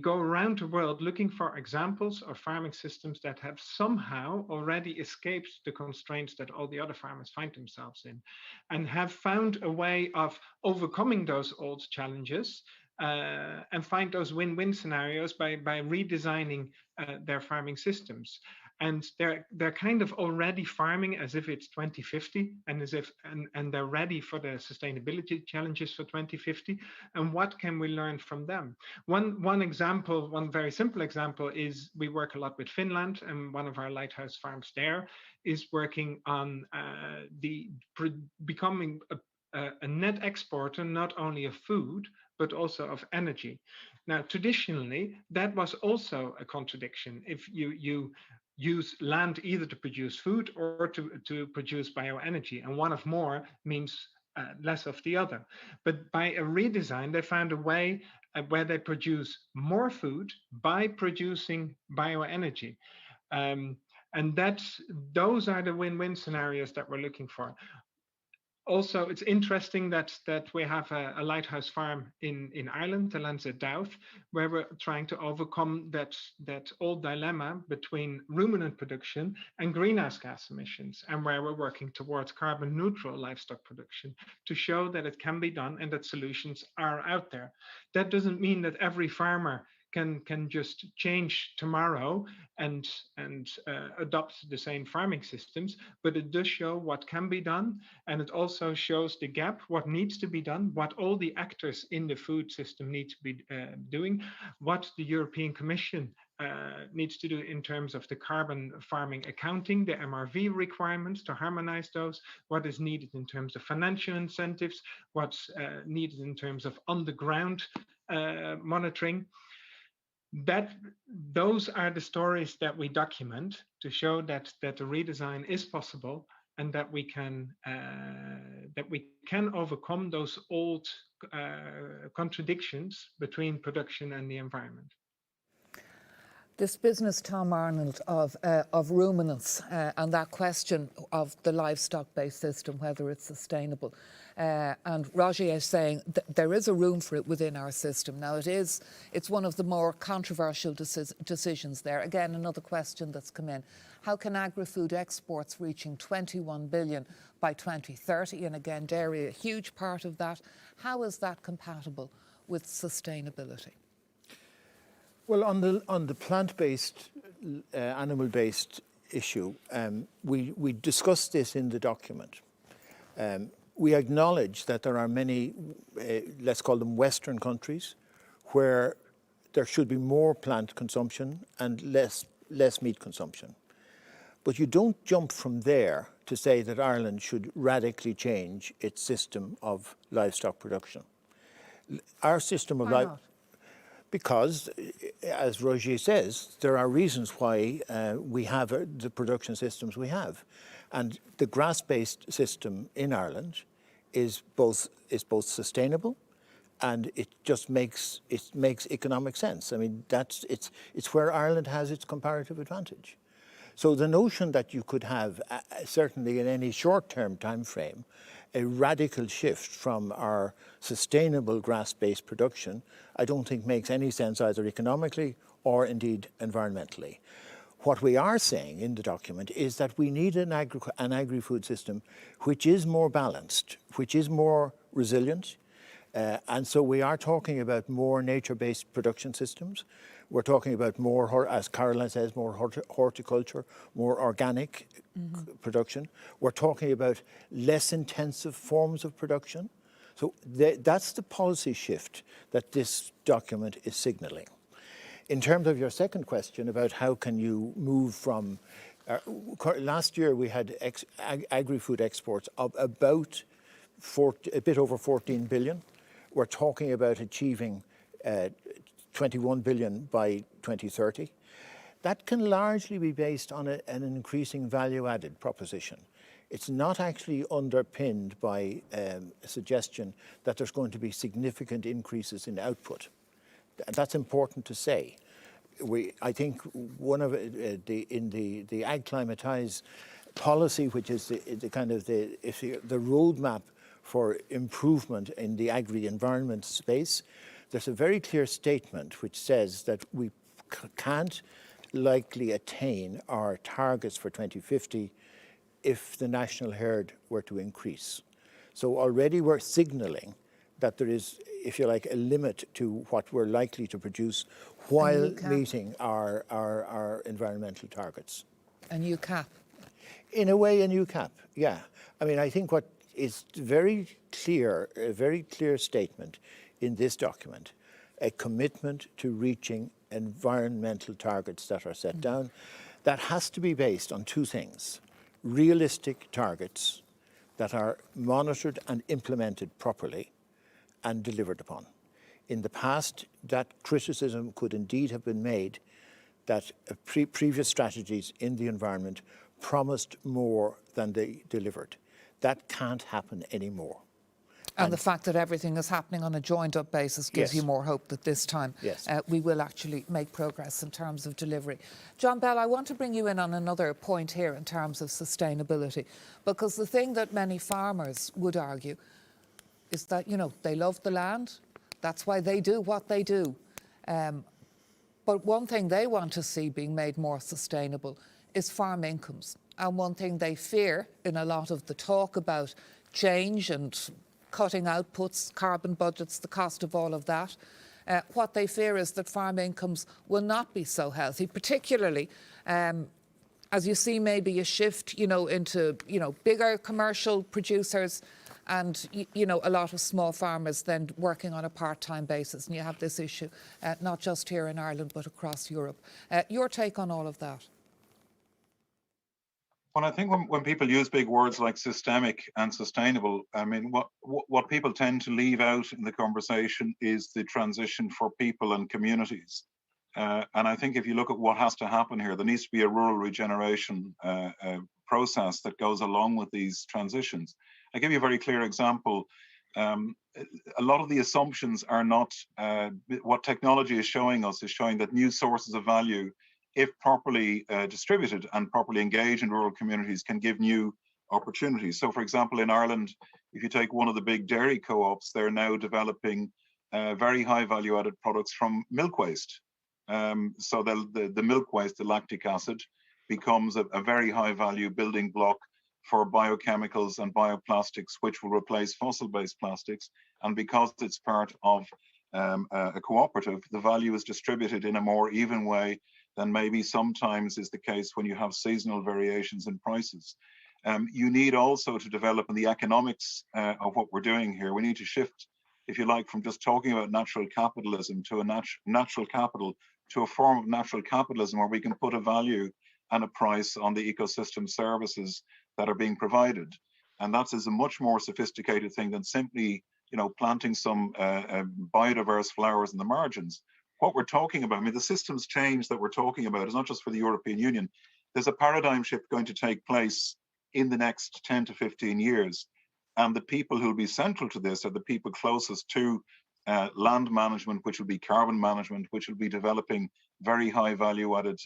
go around the world looking for examples of farming systems that have somehow already escaped the constraints that all the other farmers find themselves in, and have found a way of overcoming those old challenges and find those win-win scenarios by redesigning their farming systems. And they're kind of already farming as if it's 2050, and they're ready for the sustainability challenges for 2050. And what can we learn from them? One example, one very simple example, is we work a lot with Finland, and one of our lighthouse farms there is working on becoming a net exporter, not only of food, but also of energy. Now, traditionally, that was also a contradiction. If you use land either to produce food or to produce bioenergy, and one of more means less of the other. But by a redesign, they found a way where they produce more food by producing bioenergy. And those are the win-win scenarios that we're looking for. Also, it's interesting that we have a lighthouse farm in Ireland, the Lansett Douth, where we're trying to overcome that old dilemma between ruminant production and greenhouse gas emissions, and where we're working towards carbon neutral livestock production to show that it can be done and that solutions are out there. That doesn't mean that every farmer can just change tomorrow and adopt the same farming systems, but it does show what can be done, and it also shows the gap, what needs to be done, what all the actors in the food system need to be doing, what the European Commission needs to do in terms of the carbon farming accounting, the MRV requirements to harmonize those, what is needed in terms of financial incentives, what's needed in terms of on-the-ground monitoring. Those are the stories that we document to show that the redesign is possible, and that we can overcome those old contradictions between production and the environment. This business, Tom Arnold, of ruminants and that question of the livestock-based system, whether it's sustainable. And Roger is saying that there is a room for it within our system. Now, it's one of the more controversial decisions there. Again, another question that's come in. How can agri-food exports reaching 21 billion by 2030? And again, dairy, a huge part of that. How is that compatible with sustainability? Well, on the plant-based, animal-based issue, we discussed this in the document. We acknowledge that there are many, let's call them Western countries, where there should be more plant consumption and less meat consumption. But you don't jump from there to say that Ireland should radically change its system of livestock production. Our system of livestock. Because, as Roger says, there are reasons why we have the production systems we have. And the grass-based system in Ireland is both sustainable, and it just makes economic sense. I mean, it's where Ireland has its comparative advantage. So the notion that you could have, certainly in any short-term time frame, a radical shift from our sustainable grass-based production, I don't think makes any sense either economically or indeed environmentally. What we are saying in the document is that we need an agri-food system which is more balanced, which is more resilient, and so we are talking about more nature-based production systems. We're talking about more, as Caroline says, more horticulture, more organic production. We're talking about less intensive forms of production. So that's the policy shift that this document is signalling. In terms of your second question about how can you move from, last year we had agri-food exports of about a bit over 14 billion. We're talking about achieving 21 billion by 2030. That can largely be based on an increasing value-added proposition. It's not actually underpinned by a suggestion that there's going to be significant increases in output. That's important to say. I think one of in the Ag Climatize policy, which is the roadmap for improvement in the agri-environment space, there's a very clear statement which says that we can't likely attain our targets for 2050 if the national herd were to increase. So already we're signalling that there is, if you like, a limit to what we're likely to produce while meeting our environmental targets. A new cap? In a way, a new cap, yeah. I mean, I think what is a very clear statement in this document, a commitment to reaching environmental targets that are set down, that has to be based on two things: realistic targets that are monitored and implemented properly and delivered upon. In the past, that criticism could indeed have been made that previous strategies in the environment promised more than they delivered. That can't happen anymore. And the fact that everything is happening on a joined-up basis gives you more hope that this time we will actually make progress in terms of delivery. John Bell, I want to bring you in on another point here in terms of sustainability, because the thing that many farmers would argue is that, you know, they love the land, that's why they do what they do. But one thing they want to see being made more sustainable is farm incomes. And one thing they fear in a lot of the talk about change and cutting outputs, carbon budgets, the cost of all of that, what they fear is that farm incomes will not be so healthy, particularly as you see maybe a shift, you know, into, you know, bigger commercial producers and, you know, a lot of small farmers then working on a part-time basis. And you have this issue, not just here in Ireland, but across Europe. Your take on all of that? Well, I think when people use big words like systemic and sustainable, I mean, what people tend to leave out in the conversation is the transition for people and communities. And I think if you look at what has to happen here, there needs to be a rural regeneration process that goes along with these transitions. I give you a very clear example. A lot of the assumptions are not, what technology is showing us is showing that new sources of value, if properly distributed and properly engaged in rural communities, can give new opportunities. So for example, in Ireland, if you take one of the big dairy co-ops, they're now developing very high value added products from milk waste. So the milk waste, the lactic acid, becomes a very high value building block for biochemicals and bioplastics, which will replace fossil-based plastics. And because it's part of a cooperative, the value is distributed in a more even way than maybe sometimes is the case when you have seasonal variations in prices. You need also to develop in the economics of what we're doing here. We need to shift, if you like, from just talking about natural capitalism to a natural capital to a form of natural capitalism where we can put a value and a price on the ecosystem services that are being provided. And that is a much more sophisticated thing than simply, you know, planting some biodiverse flowers in the margins. What we're talking about, I mean, the systems change that we're talking about is not just for the European Union. There's a paradigm shift going to take place in the next 10 to 15 years. And the people who will be central to this are the people closest to land management, which will be carbon management, which will be developing very high value added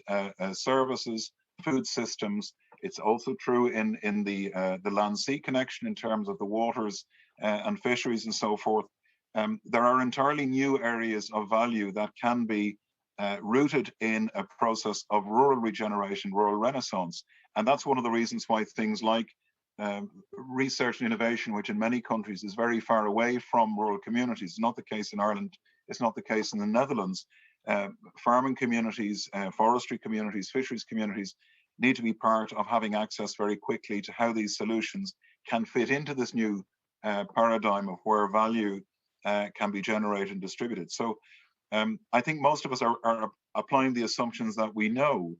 services, food systems. It's also true in the land-sea connection in terms of the waters and fisheries and so forth. There are entirely new areas of value that can be rooted in a process of rural regeneration, rural renaissance. And that's one of the reasons why things like research and innovation, which in many countries is very far away from rural communities. It's not the case in Ireland. It's not the case in the Netherlands. Farming communities, forestry communities, fisheries communities need to be part of having access very quickly to how these solutions can fit into this new paradigm of where value can be generated and distributed. So I think most of us are applying the assumptions that we know.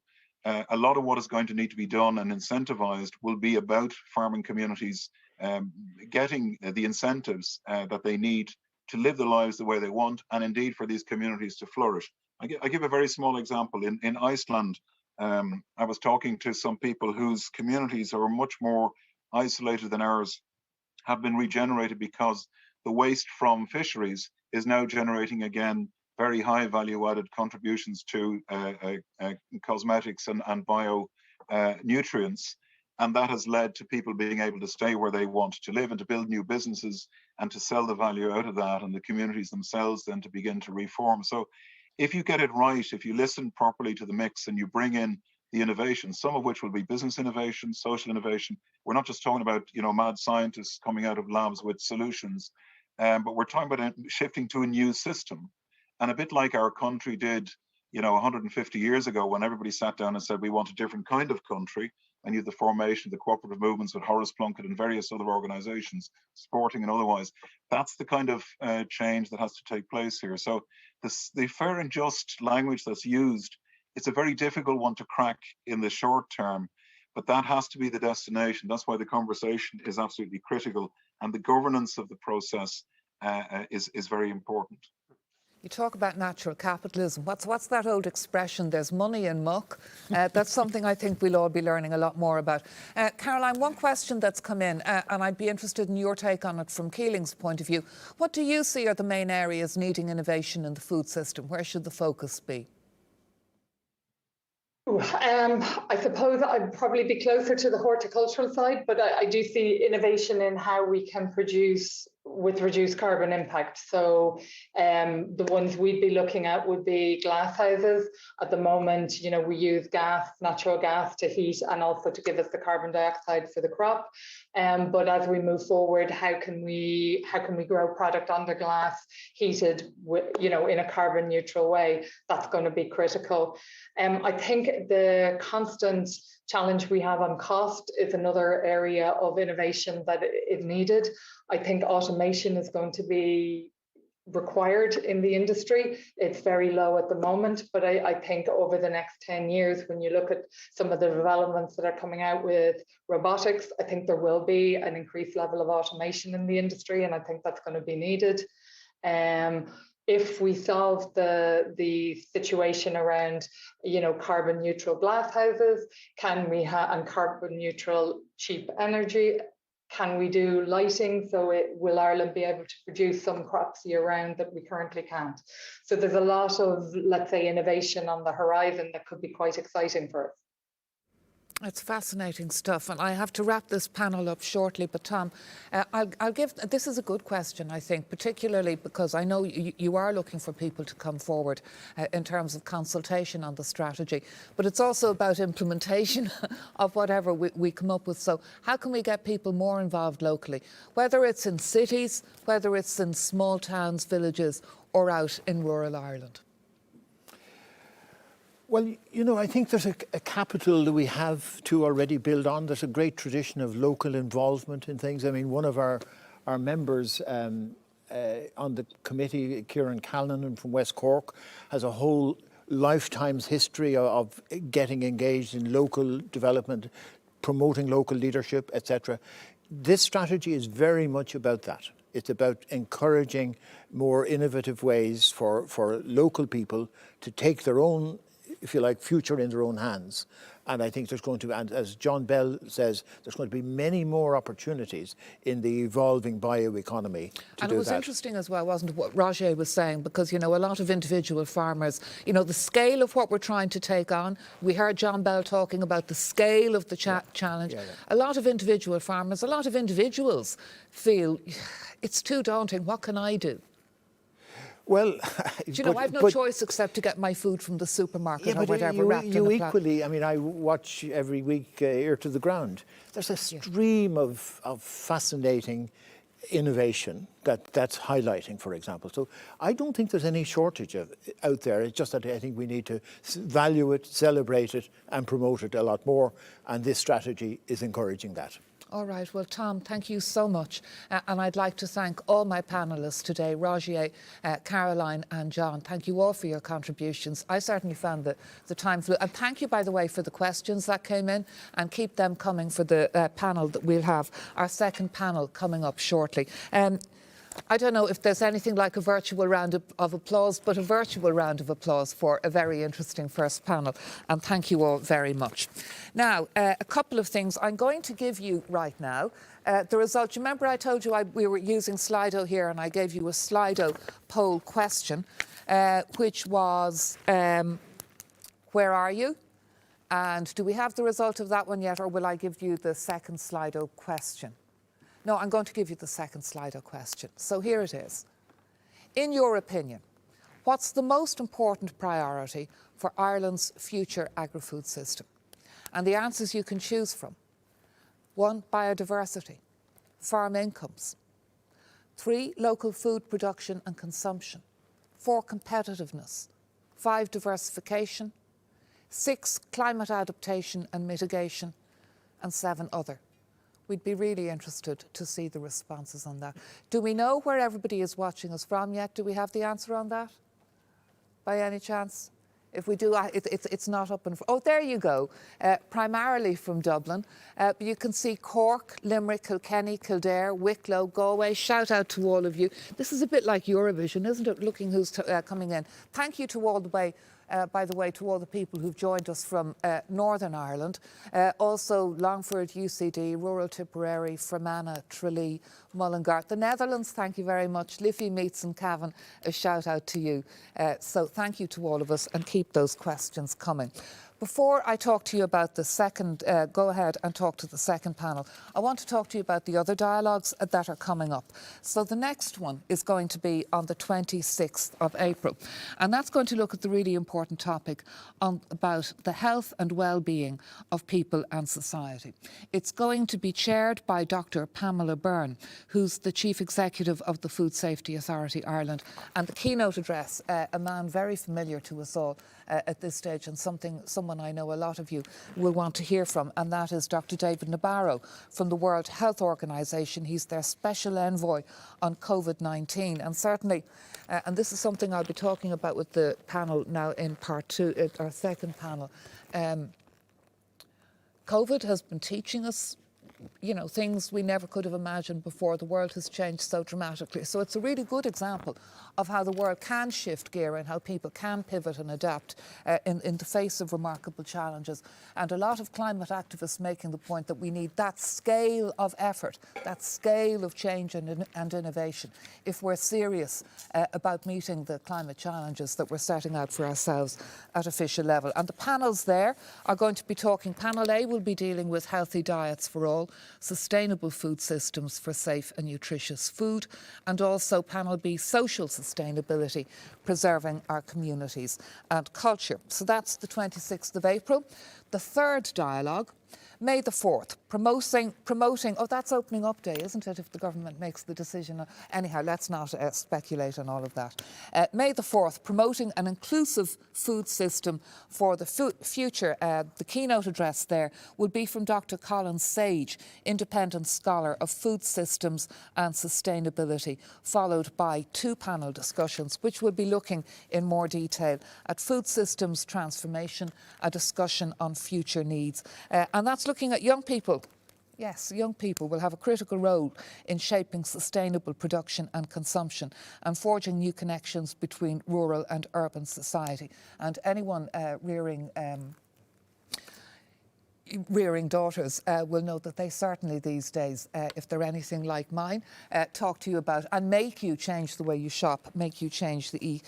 A lot of what is going to need to be done and incentivized will be about farming communities getting the incentives that they need to live their lives the way they want, and indeed for these communities to flourish. I give a very small example. In Iceland, I was talking to some people whose communities are much more isolated than ours, have been regenerated because the waste from fisheries is now generating again very high value added contributions to cosmetics and bio nutrients. And that has led to people being able to stay where they want to live and to build new businesses and to sell the value out of that, and the communities themselves then to begin to reform. So if you get it right, if you listen properly to the mix and you bring in the innovation, some of which will be business innovation, social innovation. We're not just talking about, you know, mad scientists coming out of labs with solutions, but we're talking about shifting to a new system. And a bit like our country did, you know, 150 years ago, when everybody sat down and said, we want a different kind of country, and you had the formation of the cooperative movements with Horace Plunkett and various other organizations, sporting and otherwise. That's the kind of change that has to take place here. So the fair and just language that's used, it's a very difficult one to crack in the short term, but that has to be the destination. That's why the conversation is absolutely critical, and the governance of the process is very important. You talk about natural capitalism. What's that old expression? There's money in muck. That's something I think we'll all be learning a lot more about. Caroline, one question that's come in, and I'd be interested in your take on it from Keeling's point of view. What do you see are the main areas needing innovation in the food system? Where should the focus be? I suppose I'd probably be closer to the horticultural side, but I do see innovation in how we can produce with reduced carbon impact. So the ones we'd be looking at would be glass houses. At the moment, you know, we use gas, natural gas to heat and also to give us the carbon dioxide for the crop. But as we move forward, how can we grow product under glass, heated, you know, in a carbon neutral way? That's going to be critical. I think the constant challenge we have on cost is another area of innovation that is needed. I think automation is going to be required in the industry. It's very low at the moment, but I think over the next 10 years, when you look at some of the developments that are coming out with robotics, I think there will be an increased level of automation in the industry, and I think that's going to be needed. If we solve the situation around, you know, carbon neutral glass houses, can we have, and carbon neutral cheap energy, can we do lighting? So will Ireland be able to produce some crops year round that we currently can't? So there's a lot of, let's say, innovation on the horizon that could be quite exciting for us. It's fascinating stuff, and I have to wrap this panel up shortly, but Tom, this is a good question, I think, particularly because I know you are looking for people to come forward in terms of consultation on the strategy, but it's also about implementation of whatever we come up with. So how can we get people more involved locally, whether it's in cities, whether it's in small towns, villages, or out in rural Ireland? Well, you know, I think there's a capital that we have to already build on. There's a great tradition of local involvement in things. I mean, one of our members on the committee, Kieran Callanan from West Cork, has a whole lifetime's history of getting engaged in local development, promoting local leadership, etc. This strategy is very much about that. It's about encouraging more innovative ways for local people to take their own, if you like, future in their own hands. And I think there's going to be, and as John Bell says, there's going to be many more opportunities in the evolving bioeconomy to do that. And it was interesting as well, wasn't it, what Roger was saying, because, you know, a lot of individual farmers, you know, the scale of what we're trying to take on, we heard John Bell talking about the scale of the challenge. A lot of individual farmers, a lot of individuals feel it's too daunting, what can I do? Well, you know, I've no choice except to get my food from the supermarket or whatever. You equally, I mean, I watch every week Ear to the Ground. There's a stream of fascinating innovation that's highlighting, for example. So I don't think there's any shortage of out there. It's just that I think we need to value it, celebrate it, and promote it a lot more. And this strategy is encouraging that. All right. Well, Tom, thank you so much. And I'd like to thank all my panellists today, Rogier, Caroline and John. Thank you all for your contributions. I certainly found the time flew. And thank you, by the way, for the questions that came in, and keep them coming for the panel that we'll have, our second panel coming up shortly. I don't know if there's anything like a virtual round of applause, but a virtual round of applause for a very interesting first panel. And thank you all very much. Now, a couple of things I'm going to give you right now. The results, remember I told you we were using Slido here, and I gave you a Slido poll question, which was, where are you? And do we have the result of that one yet, or will I give you the second Slido question? No, I'm going to give you the second Slido question. So here it is. In your opinion, what's the most important priority for Ireland's future agri-food system? And the answers you can choose from: 1, biodiversity; farm incomes; 3, local food production and consumption; 4, competitiveness; 5, diversification; 6, climate adaptation and mitigation; and 7, other. We'd be really interested to see the responses on that. Do we know where everybody is watching us from yet? Do we have the answer on that, by any chance? If we do, it's not up in... Oh, there you go. Primarily from Dublin. But you can see Cork, Limerick, Kilkenny, Kildare, Wicklow, Galway. Shout out to all of you. This is a bit like Eurovision, isn't it? Looking who's coming in. Thank you to all the way... by the way, to all the people who've joined us from Northern Ireland. Also Longford, UCD, Rural Tipperary, Fermanagh, Tralee, Mullingar. The Netherlands, thank you very much. Liffey, Meets and Cavan, a shout out to you. So thank you to all of us and keep those questions coming. Before I talk to you about the second, go ahead and talk to the second panel, I want to talk to you about the other dialogues that are coming up. So the next one is going to be on the 26th of April, and that's going to look at the really important topic about the health and well-being of people and society. It's going to be chaired by Dr. Pamela Byrne, who's the Chief Executive of the Food Safety Authority Ireland, and the keynote address, a man very familiar to us all at this stage, and someone I know a lot of you will want to hear from, and that is Dr. David Nabarro from the World Health Organization. He's their Special Envoy on COVID-19, and certainly, and this is something I'll be talking about with the panel now in part two, our second panel. COVID has been teaching us, you know, things we never could have imagined before. The world has changed so dramatically. So it's a really good example of how the world can shift gear and how people can pivot and adapt in the face of remarkable challenges. And a lot of climate activists making the point that we need that scale of effort, that scale of change and innovation if we're serious about meeting the climate challenges that we're setting out for ourselves at official level. And the panels there are going to be talking. Panel A will be dealing with healthy diets for all, sustainable food systems for safe and nutritious food, and also panel B, social sustainability, preserving our communities and culture. So that's the 26th of April. The third dialogue, May the 4th, promoting, oh, that's opening up day, isn't it, if the government makes the decision? Anyhow, let's not speculate on all of that. May the 4th, promoting an inclusive food system for the future. The keynote address there will be from Dr. Colin Sage, independent scholar of food systems and sustainability, followed by two panel discussions, which will be looking in more detail at food systems transformation, a discussion on future needs. And that's looking at young people. Yes, young people will have a critical role in shaping sustainable production and consumption and forging new connections between rural and urban society. And anyone rearing daughters will know that they certainly these days, if they're anything like mine, talk to you about and make you change the way you shop, make you change the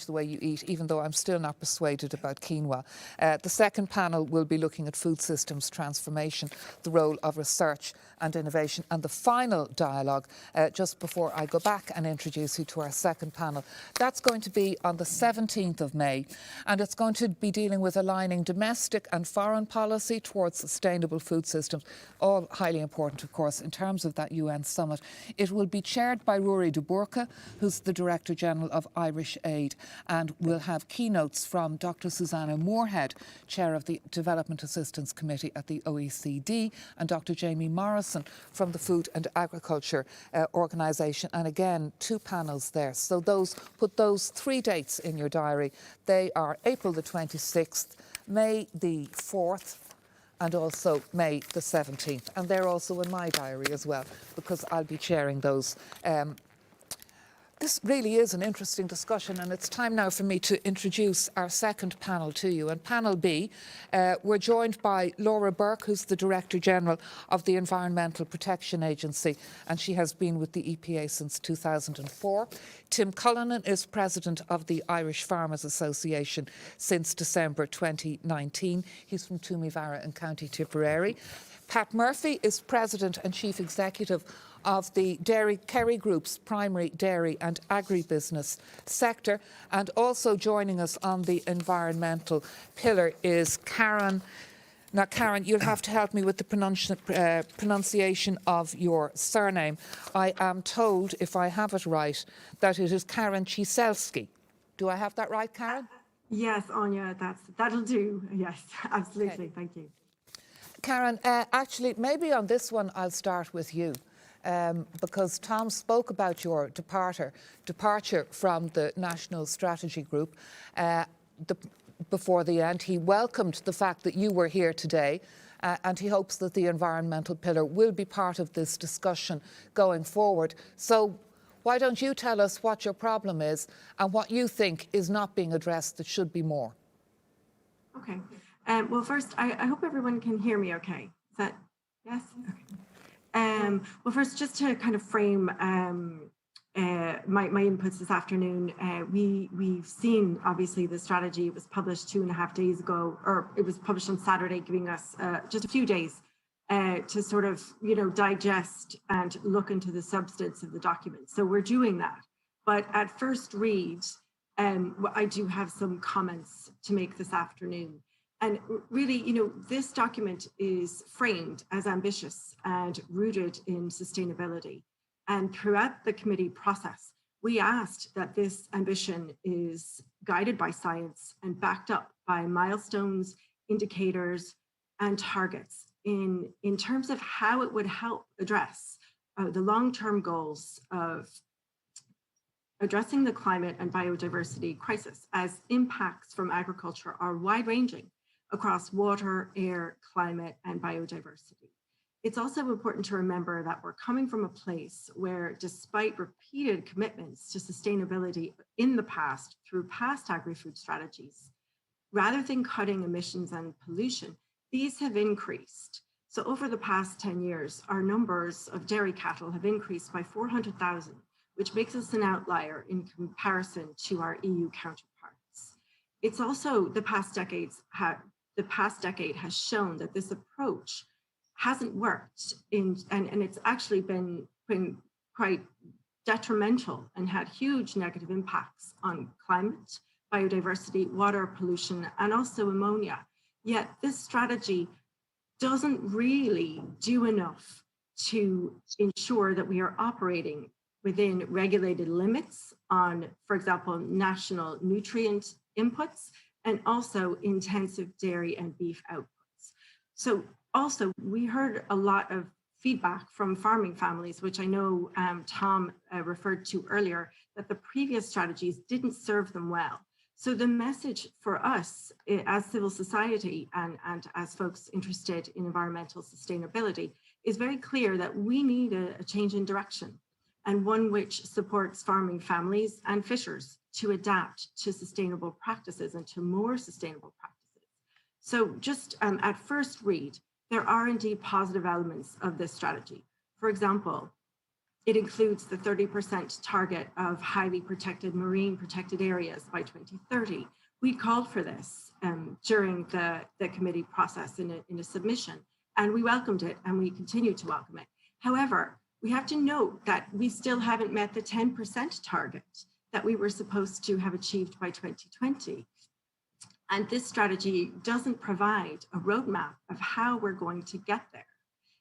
way you eat, even though I'm still not persuaded about quinoa. The second panel will be looking at food systems transformation, the role of research and innovation. And the final dialogue, just before I go back and introduce you to our second panel, that's going to be on the 17th of May, and it's going to be dealing with aligning domestic and foreign policy towards sustainable food systems, all highly important, of course, in terms of that UN summit. It will be chaired by Rory de Burca, who's the Director General of Irish Aid, and we'll have keynotes from Dr. Susanna Moorhead, Chair of the Development Assistance Committee at the OECD, and Dr. Jamie Morrison from the Food and Agriculture Organisation. And again, two panels there. So put those three dates in your diary. They are April the 26th, May the 4th, and also May the 17th. And they're also in my diary as well, because I'll be chairing those. This really is an interesting discussion, and it's time now for me to introduce our second panel to you. And panel B, we're joined by Laura Burke, who's the Director General of the Environmental Protection Agency, and she has been with the EPA since 2004. Tim Cullinan is President of the Irish Farmers Association since December 2019. He's from Toomevara in County Tipperary. Pat Murphy is President and Chief Executive of the Kerry Group's primary dairy and agribusiness sector. And also joining us on the environmental pillar is Karen. Now, Karen, you'll have to help me with the pronunciation of your surname. I am told, if I have it right, that it is Karen Ciesielski. Do I have that right, Karen? Yes, Anya, that'll do. Yes, absolutely. Okay. Thank you. Karen, actually, maybe on this one I'll start with you. Because Tom spoke about your departure from the National Strategy Group. before the end. He welcomed the fact that you were here today, and he hopes that the environmental pillar will be part of this discussion going forward. So why don't you tell us what your problem is and what you think is not being addressed that should be more? Okay. Well, first, I hope everyone can hear me okay. Is that, yes? Okay. Well, first, just to kind of frame my inputs this afternoon, we've seen, obviously, the strategy. It was published 2.5 days ago, or it was published on Saturday, giving us just a few days to sort of, digest and look into the substance of the document. So we're doing that. But at first read, I do have some comments to make this afternoon. And really, this document is framed as ambitious and rooted in sustainability. And throughout the committee process, we asked that this ambition is guided by science and backed up by milestones, indicators, and targets in terms of how it would help address the long-term goals of addressing the climate and biodiversity crisis, as impacts from agriculture are wide-ranging across water, air, climate, and biodiversity. It's also important to remember that we're coming from a place where, despite repeated commitments to sustainability in the past through past agri-food strategies, rather than cutting emissions and pollution, these have increased. So over the past 10 years, our numbers of dairy cattle have increased by 400,000, which makes us an outlier in comparison to our EU counterparts. It's also the past decade has shown that this approach hasn't worked and it's actually been quite detrimental and had huge negative impacts on climate, biodiversity, water pollution, and also ammonia. Yet this strategy doesn't really do enough to ensure that we are operating within regulated limits on, for example, national nutrient inputs, and also intensive dairy and beef outputs. So also, we heard a lot of feedback from farming families, which I know Tom referred to earlier, that the previous strategies didn't serve them well. So the message for us as civil society and as folks interested in environmental sustainability is very clear that we need a change in direction, and one which supports farming families and fishers to adapt to sustainable practices and to more sustainable practices. So just at first read, there are indeed positive elements of this strategy. For example, it includes the 30% target of highly protected marine protected areas by 2030. We called for this during the committee process in a submission, and we welcomed it and we continue to welcome it. However, we have to note that we still haven't met the 10% target that we were supposed to have achieved by 2020. And this strategy doesn't provide a roadmap of how we're going to get there.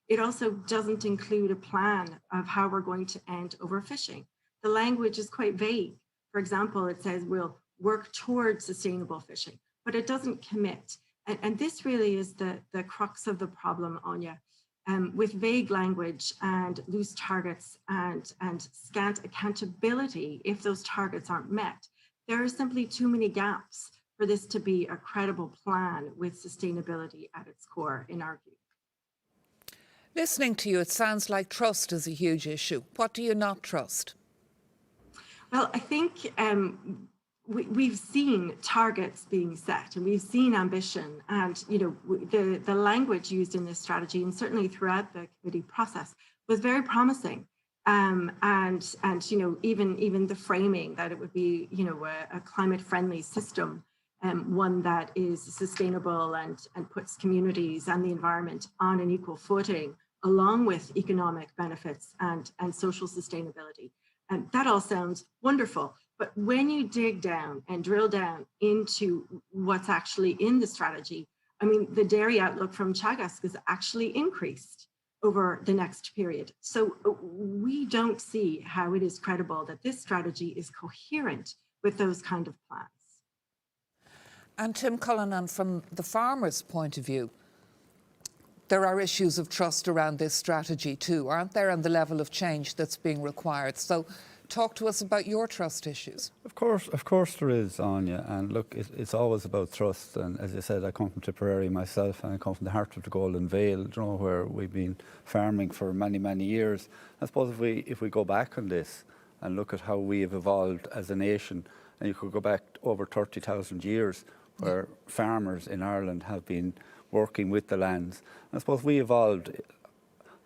It also doesn't include a plan of how we're going to end overfishing. The language is quite vague. For example, it says we'll work towards sustainable fishing, but it doesn't commit. And this really is the crux of the problem, Anya. With vague language and loose targets and scant accountability, if those targets aren't met, there are simply too many gaps for this to be a credible plan with sustainability at its core, in our view. Listening to you, it sounds like trust is a huge issue. What do you not trust? Well, I think we've seen targets being set and we've seen ambition, and the language used in this strategy and certainly throughout the committee process was very promising. And even the framing that it would be a climate friendly system, one that is sustainable and puts communities and the environment on an equal footing, along with economic benefits and social sustainability. And that all sounds wonderful. But when you dig down and drill down into what's actually in the strategy, I mean, the dairy outlook from Teagasc is actually increased over the next period. So we don't see how it is credible that this strategy is coherent with those kind of plans. And Tim Cullinan, from the farmers' point of view, there are issues of trust around this strategy too, aren't there, and the level of change that's being required. So talk to us about your trust issues. Of course there is, Anya, and look, it's always about trust. And as I said, I come from Tipperary myself, and I come from the heart of the Golden Vale, you know, where we've been farming for many years. I suppose if we go back on this and look at how we have evolved as a nation, and you could go back over 30,000 years, where farmers in Ireland have been working with the lands. And I suppose we evolved.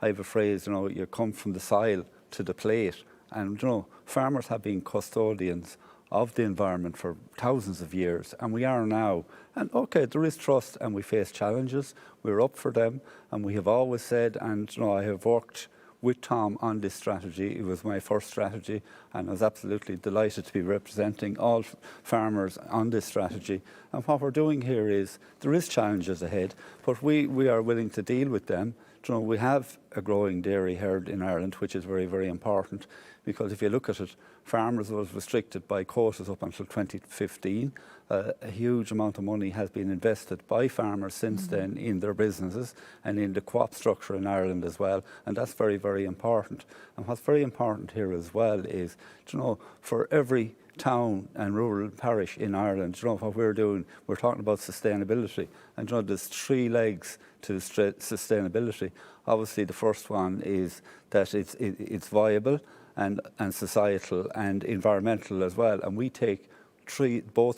I have a phrase, you know, you come from the soil to the plate. And, you know, farmers have been custodians of the environment for thousands of years, and we are now. And okay, there is trust, and we face challenges. We're up for them, and we have always said, and, you know, I have worked with Tom on this strategy. It was my first strategy, and I was absolutely delighted to be representing all farmers on this strategy. And what we're doing here is, there is challenges ahead, but we are willing to deal with them. You know, we have a growing dairy herd in Ireland, which is very important, because if you look at it, farmers was restricted by quotas up until 2015. A huge amount of money has been invested by farmers since then in their businesses and in the co-op structure in Ireland as well, and that's very important. And what's very important here as well is, you know, for every town and rural parish in Ireland, you know, what we're doing, we're talking about sustainability, and you know, there's 3 legs to sustainability. Obviously the first one is that it's viable and societal and environmental as well, and we take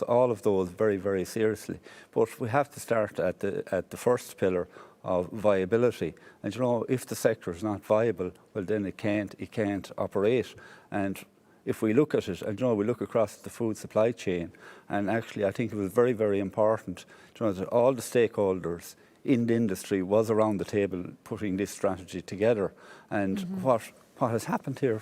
all of those very seriously. But we have to start at the first pillar of viability. And you know, if the sector is not viable, well then it can't operate. And if we look at it, and you know, we look across the food supply chain, and actually I think it was very important, you know, that all the stakeholders in the industry was around the table putting this strategy together. And what has happened here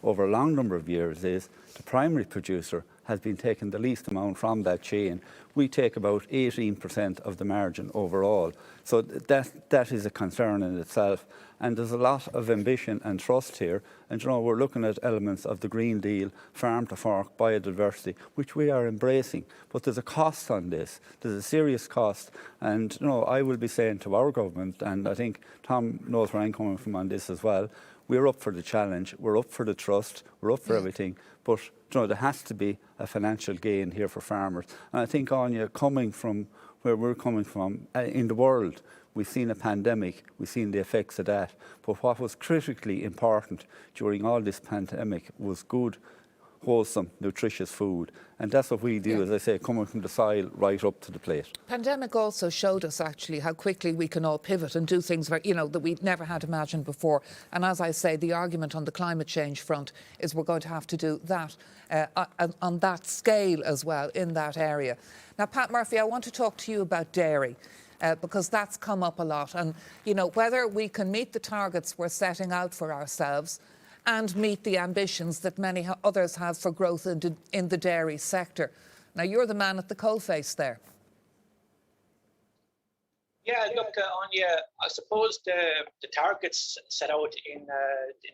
over a long number of years is the primary producer has been taking the least amount from that chain. We take about 18% of the margin overall. So that is a concern in itself. And there's a lot of ambition and trust here. And you know, we're looking at elements of the Green Deal, farm to fork, biodiversity, which we are embracing. But there's a cost on this. There's a serious cost. And you know, I will be saying to our government, and I think Tom knows where I'm coming from on this as well, we're up for the challenge, we're up for the trust, we're up for everything, but you know, there has to be a financial gain here for farmers. And I think, Anya, coming from where we're coming from, in the world, we've seen a pandemic, we've seen the effects of that, but what was critically important during all this pandemic was good, wholesome, nutritious food. And that's what we do, as I say, coming from the soil right up to the plate. Pandemic also showed us actually how quickly we can all pivot and do things that we'd never had imagined before. And as I say, the argument on the climate change front is we're going to have to do that on that scale as well in that area. Now, Pat Murphy, I want to talk to you about dairy. Because that's come up a lot. And, you know, whether we can meet the targets we're setting out for ourselves and meet the ambitions that many others have for growth in the dairy sector. Now, you're the man at the coalface there. Yeah, look, Anya, I suppose the targets set out in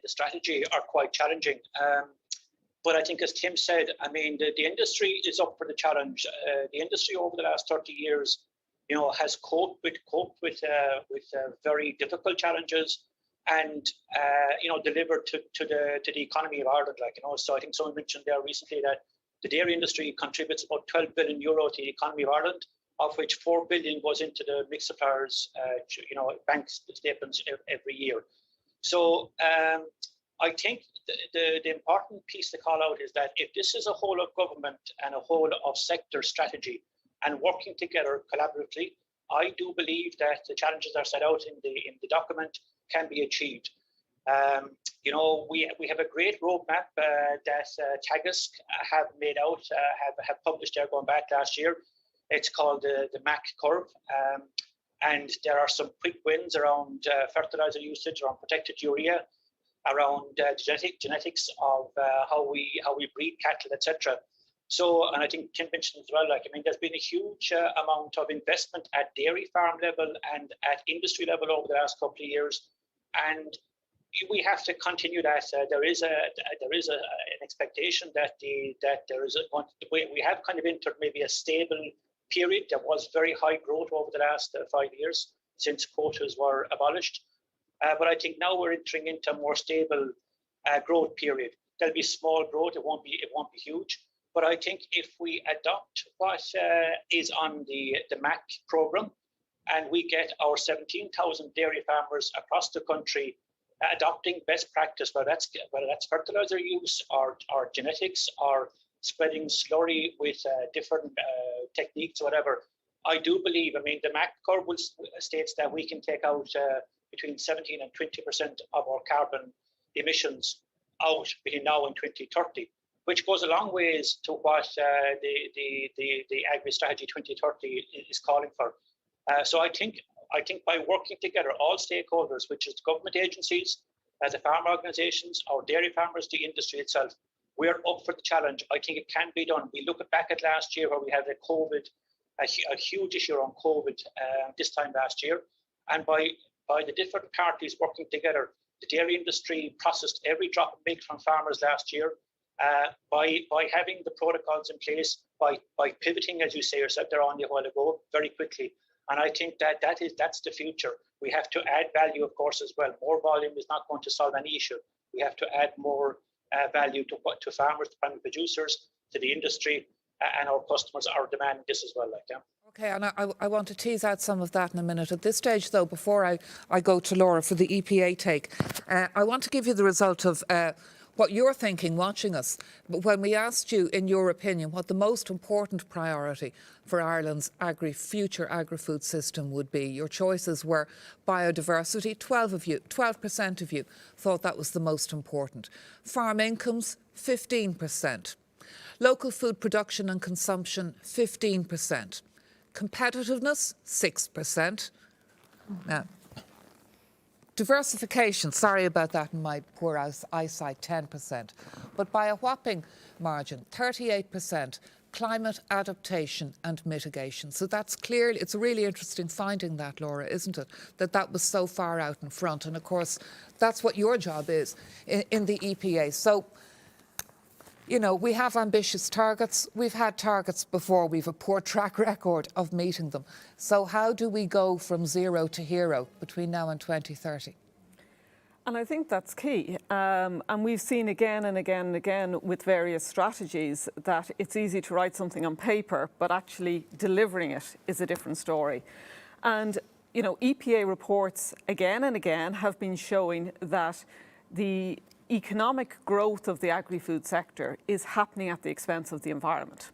the strategy are quite challenging. But I think, as Tim said, I mean, the industry is up for the challenge. The industry over the last 30 years, you know, has coped with very difficult challenges, and you know, delivered to the economy of Ireland. Like, you know, so I think someone mentioned there recently that the dairy industry contributes about 12 billion euro to the economy of Ireland, of which 4 billion goes into the milk suppliers, you know, bank statements every year. So I think the important piece to call out is that if this is a whole of government and a whole of sector strategy, and working together collaboratively, I do believe that the challenges that are set out in the document can be achieved. You know, we have a great roadmap that Teagasc have made out, have published there going back last year. It's called the MAC curve, and there are some quick wins around fertilizer usage, around protected urea, around genetics of how we breed cattle, etc. So, and I think Tim mentioned as well, like, I mean, there's been a huge amount of investment at dairy farm level and at industry level over the last couple of years, and we have to continue that. There is an expectation that we have kind of entered maybe a stable period. There was very high growth over the last 5 years since quotas were abolished, but I think now we're entering into a more stable growth period. there'll be small growth. It won't be huge. But I think if we adopt what is on the MAC program, and we get our 17,000 dairy farmers across the country adopting best practice, whether that's fertilizer use or genetics or spreading slurry with different techniques or whatever, I do believe, I mean, the MAC curve states that we can take out between 17 and 20% of our carbon emissions out between now and 2030, which goes a long ways to what the Agri-Strategy 2030 is calling for. So I think by working together, all stakeholders, which is government agencies, the farm organisations, our dairy farmers, the industry itself, we are up for the challenge. I think it can be done. We look back at last year where we had a huge issue around COVID this time last year, and by the different parties working together, the dairy industry processed every drop of milk from farmers last year. By having the protocols in place, by pivoting, as you say yourself there on a while ago, very quickly. And I think that's the future. We have to add value, of course, as well. More volume is not going to solve any issue. We have to add more value to farmers, to primary producers, to the industry, and our customers are demanding this as well. Okay, and I want to tease out some of that in a minute. At this stage, though, before I go to Laura for the EPA take, I want to give you the result of what you're thinking watching us. But when we asked you, in your opinion, what the most important priority for Ireland's future agri-food system would be, your choices were biodiversity. 12% of you thought that was the most important. Farm incomes, 15%. Local food production and consumption, 15%. Competitiveness, 6%. Now, diversification, sorry about that in my poor eyesight, 10%. But by a whopping margin, 38%, climate adaptation and mitigation. So that's clearly, it's a really interesting finding that, Laura, isn't it? That was so far out in front. And of course, that's what your job is in the EPA. So, you know, we have ambitious targets. We've had targets before. We've a poor track record of meeting them. So how do we go from zero to hero between now and 2030? And I think that's key. And we've seen again and again and again with various strategies that it's easy to write something on paper, but actually delivering it is a different story. And, you know, EPA reports again and again have been showing that the economic growth of the agri-food sector is happening at the expense of the environment.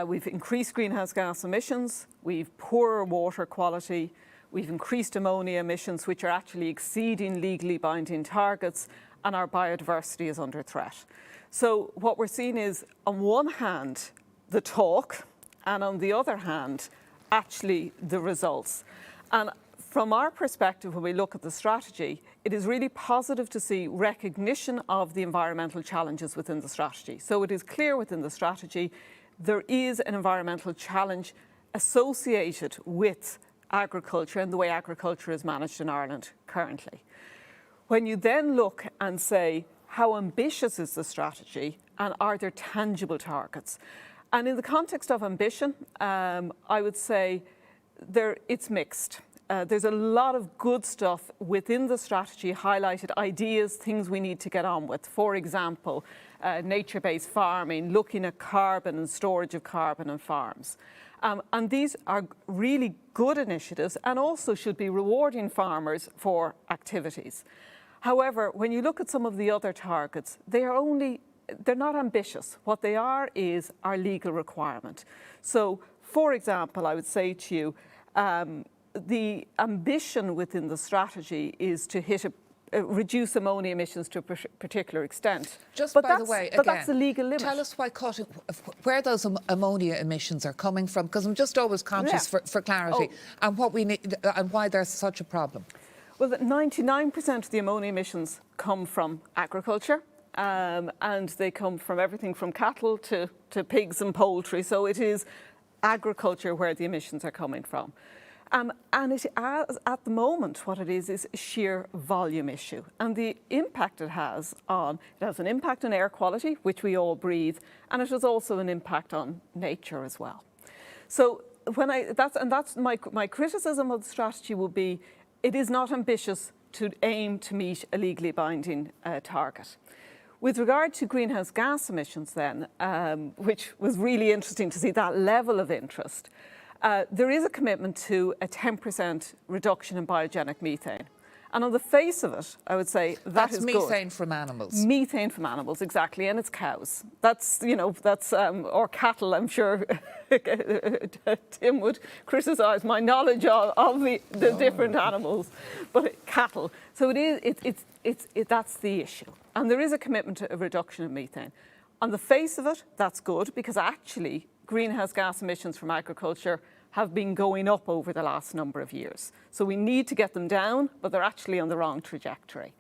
We've increased greenhouse gas emissions, we've poorer water quality, we've increased ammonia emissions, which are actually exceeding legally binding targets, and our biodiversity is under threat. So what we're seeing is, on one hand, the talk, and on the other hand, actually the results. And from our perspective, when we look at the strategy, it is really positive to see recognition of the environmental challenges within the strategy. So it is clear within the strategy there is an environmental challenge associated with agriculture and the way agriculture is managed in Ireland currently. When you then look and say, how ambitious is the strategy and are there tangible targets? And in the context of ambition, I would say it's mixed. There's a lot of good stuff within the strategy, highlighted ideas, things we need to get on with. For example, nature-based farming, looking at carbon and storage of carbon in farms. And these are really good initiatives and also should be rewarding farmers for activities. However, when you look at some of the other targets, they're not ambitious. What they are is our legal requirement. So, for example, I would say to you, the ambition within the strategy is to reduce ammonia emissions to a particular extent. By the way, again, but that's the legal limit. Tell us where those ammonia emissions are coming from, because I'm just always conscious for clarity, and what we need and why there's such a problem. Well, 99% of the ammonia emissions come from agriculture, and they come from everything from cattle to pigs and poultry. So it is agriculture where the emissions are coming from. And at the moment, what it is sheer volume issue. And the impact it has an impact on air quality, which we all breathe, and it has also an impact on nature as well. So that's my criticism of the strategy would be, it is not ambitious to aim to meet a legally binding target. With regard to greenhouse gas emissions then, which was really interesting to see that level of interest, there is a commitment to a 10% reduction in biogenic methane. And on the face of it, I would say that's methane from animals. Methane from animals, exactly, and it's cows. That's, or cattle, I'm sure Tim would criticise my knowledge of the different animals, but cattle. So that's the issue. And there is a commitment to a reduction in methane. On the face of it, that's good, because actually greenhouse gas emissions from agriculture have been going up over the last number of years. So we need to get them down, but they're actually on the wrong trajectory.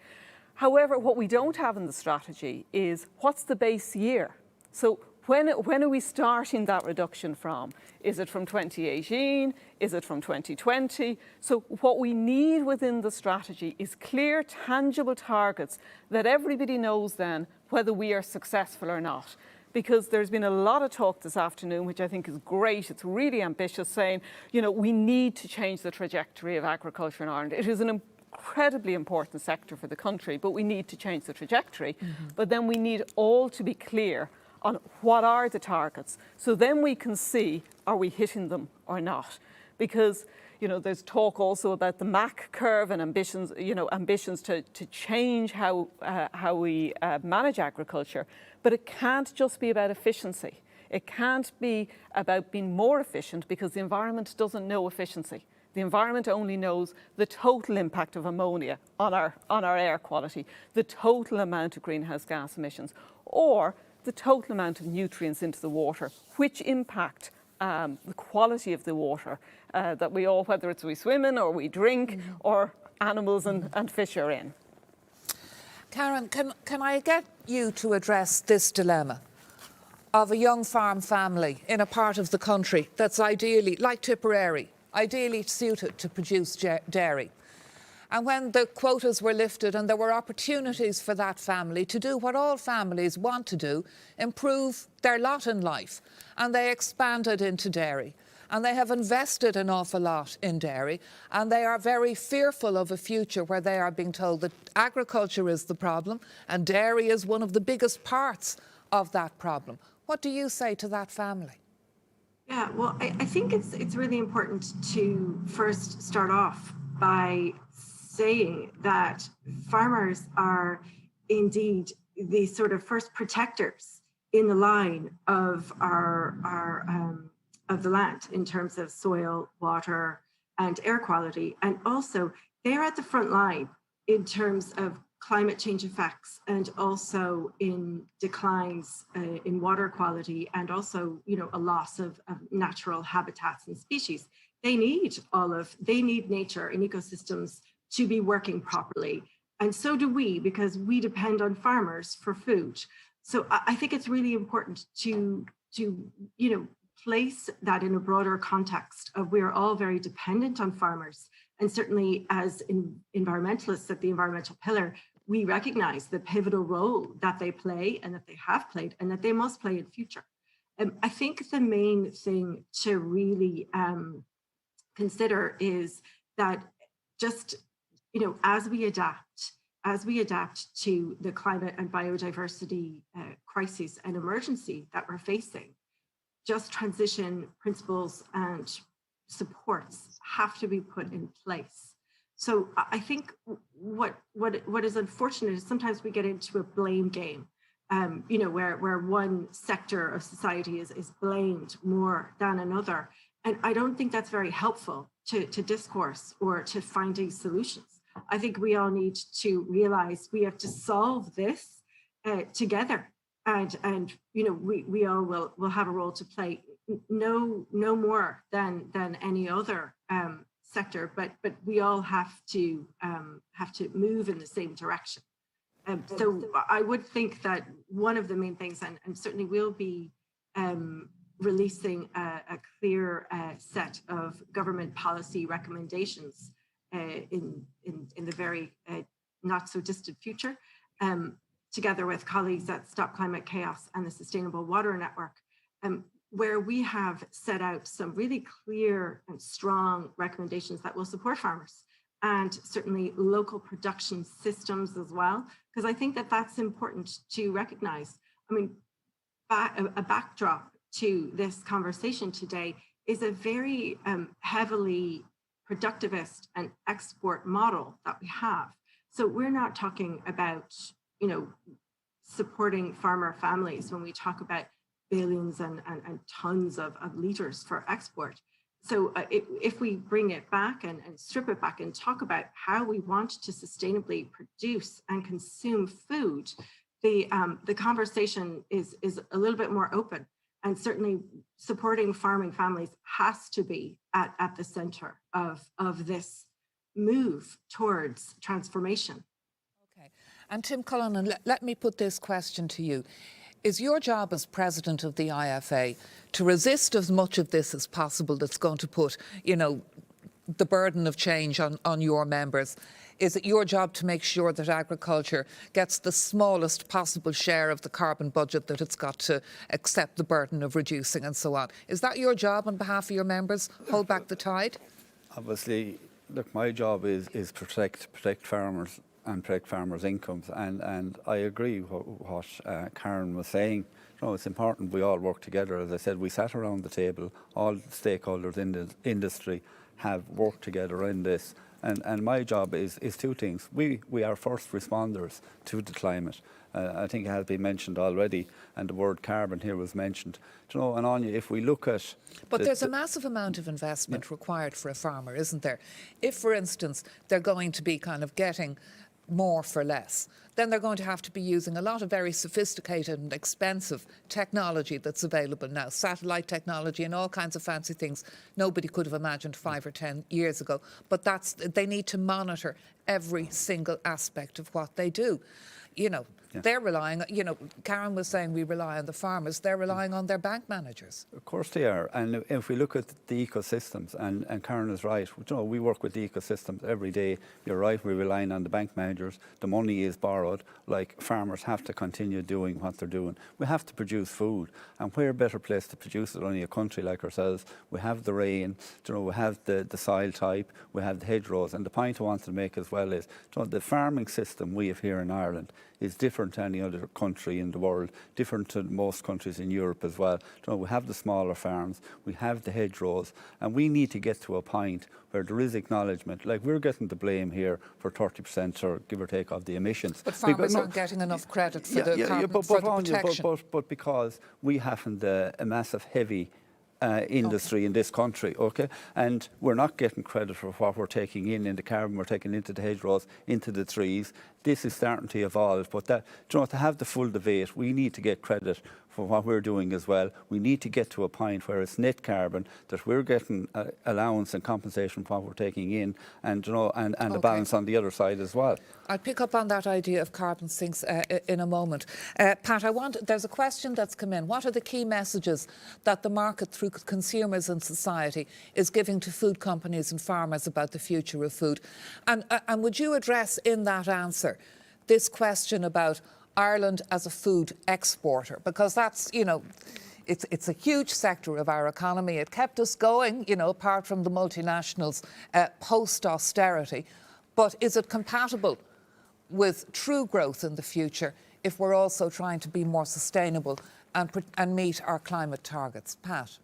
However, what we don't have in the strategy is what's the base year? So when are we starting that reduction from? Is it from 2018? Is it from 2020? So what we need within the strategy is clear, tangible targets that everybody knows then whether we are successful or not. Because there's been a lot of talk this afternoon, which I think is great. It's really ambitious, saying, we need to change the trajectory of agriculture in Ireland. It is an incredibly important sector for the country, but we need to change the trajectory. Mm-hmm. But then we need all to be clear on what are the targets. So then we can see, are we hitting them or not? Because there's talk also about the MAC curve and ambitions to change how we manage agriculture. But it can't just be about efficiency. It can't be about being more efficient, because the environment doesn't know efficiency. The environment only knows the total impact of ammonia on our air quality, the total amount of greenhouse gas emissions, or the total amount of nutrients into the water, which impact the quality of the water that we all, whether it's we swim in or we drink, or animals and fish are in. Karen, can I get you to address this dilemma of a young farm family in a part of the country that's ideally, like Tipperary, ideally suited to produce dairy? And when the quotas were lifted and there were opportunities for that family to do what all families want to do, improve their lot in life, and they expanded into dairy. And they have invested an awful lot in dairy, and they are very fearful of a future where they are being told that agriculture is the problem and dairy is one of the biggest parts of that problem. What do you say to that family? Yeah, well, I think it's really important to first start off by saying that farmers are indeed the sort of first protectors in the line of of the land in terms of soil, water, and air quality. And also, they're at the front line in terms of climate change effects, and also in declines in water quality, and also, a loss of natural habitats and species. They need nature and ecosystems to be working properly. And so do we, because we depend on farmers for food. So I think it's really important to place that in a broader context of we are all very dependent on farmers. And certainly as environmentalists at the environmental pillar, we recognize the pivotal role that they play and that they have played and that they must play in future. I think the main thing to really consider is that just, as we adapt to the climate and biodiversity crisis and emergency that we're facing, just transition principles and supports have to be put in place. So I think what is unfortunate is sometimes we get into a blame game, where one sector of society is blamed more than another. And I don't think that's very helpful to discourse or to finding solutions. I think we all need to realize we have to solve this together. And we all will have a role to play, no more than any other sector, but we all have to move in the same direction. So I would think that one of the main things, and certainly we'll be releasing a clear set of government policy recommendations in the very not so distant future. Together with colleagues at Stop Climate Chaos and the Sustainable Water Network, where we have set out some really clear and strong recommendations that will support farmers and certainly local production systems as well, because I think that that's important to recognize. I mean, a backdrop to this conversation today is a very heavily productivist and export model that we have. So we're not talking about, supporting farmer families when we talk about billions and tons of liters for export. So if we bring it back and strip it back and talk about how we want to sustainably produce and consume food, the conversation is a little bit more open, and certainly supporting farming families has to be at the center of this move towards transformation. Okay, and Tim Cullinan, let me put this question to you. Is your job as president of the IFA to resist as much of this as possible that's going to put, the burden of change on your members? Is it your job to make sure that agriculture gets the smallest possible share of the carbon budget that it's got to accept the burden of reducing and so on? Is that your job on behalf of your members? Hold back the tide? Obviously, look, my job is protect farmers and protect farmers' incomes, and I agree what Karen was saying. It's important we all work together. As I said, we sat around the table, all stakeholders in the industry have worked together in this. And my job is two things. We are first responders to the climate. I think it has been mentioned already, and the word carbon here was mentioned. And Anya, if we look at... But there's a massive amount of investment required for a farmer, isn't there? If, for instance, they're going to be kind of getting more for less, then they're going to have to be using a lot of very sophisticated and expensive technology that's available now, satellite technology and all kinds of fancy things nobody could have imagined 5 or 10 years ago. But they need to monitor every single aspect of what they do. They're relying, Karen was saying we rely on the farmers, they're relying on their bank managers. Of course they are. And if we look at the ecosystems, and Karen is right, we work with the ecosystems every day. You're right, we're relying on the bank managers. The money is borrowed. Like, farmers have to continue doing what they're doing. We have to produce food. And where better place to produce it only a country like ourselves? We have the rain, we have the soil type, we have the hedgerows. And the point I wanted to make as well is, the farming system we have here in Ireland is different to any other country in the world, different to most countries in Europe as well. We have the smaller farms, we have the hedgerows, and we need to get to a point where there is acknowledgement. Like, we're getting the blame here for 30% or give or take of the emissions. But farmers aren't getting enough credit for the protection. But because we haven't a massive heavy industry in this country, okay? And we're not getting credit for what we're taking in the carbon we're taking into the hedgerows, into the trees. This is starting to evolve, but to have the full debate, we need to get credit for what we're doing as well. We need to get to a point where it's net carbon, that we're getting allowance and compensation for what we're taking in, and a balance on the other side as well. I'll pick up on that idea of carbon sinks in a moment. Pat, there's a question that's come in. What are the key messages that the market, through consumers and society, is giving to food companies and farmers about the future of food? And would you address in that answer this question about Ireland as a food exporter? Because that's, it's a huge sector of our economy. It kept us going, apart from the multinationals post-austerity. But is it compatible with true growth in the future if we're also trying to be more sustainable and meet our climate targets? Pat?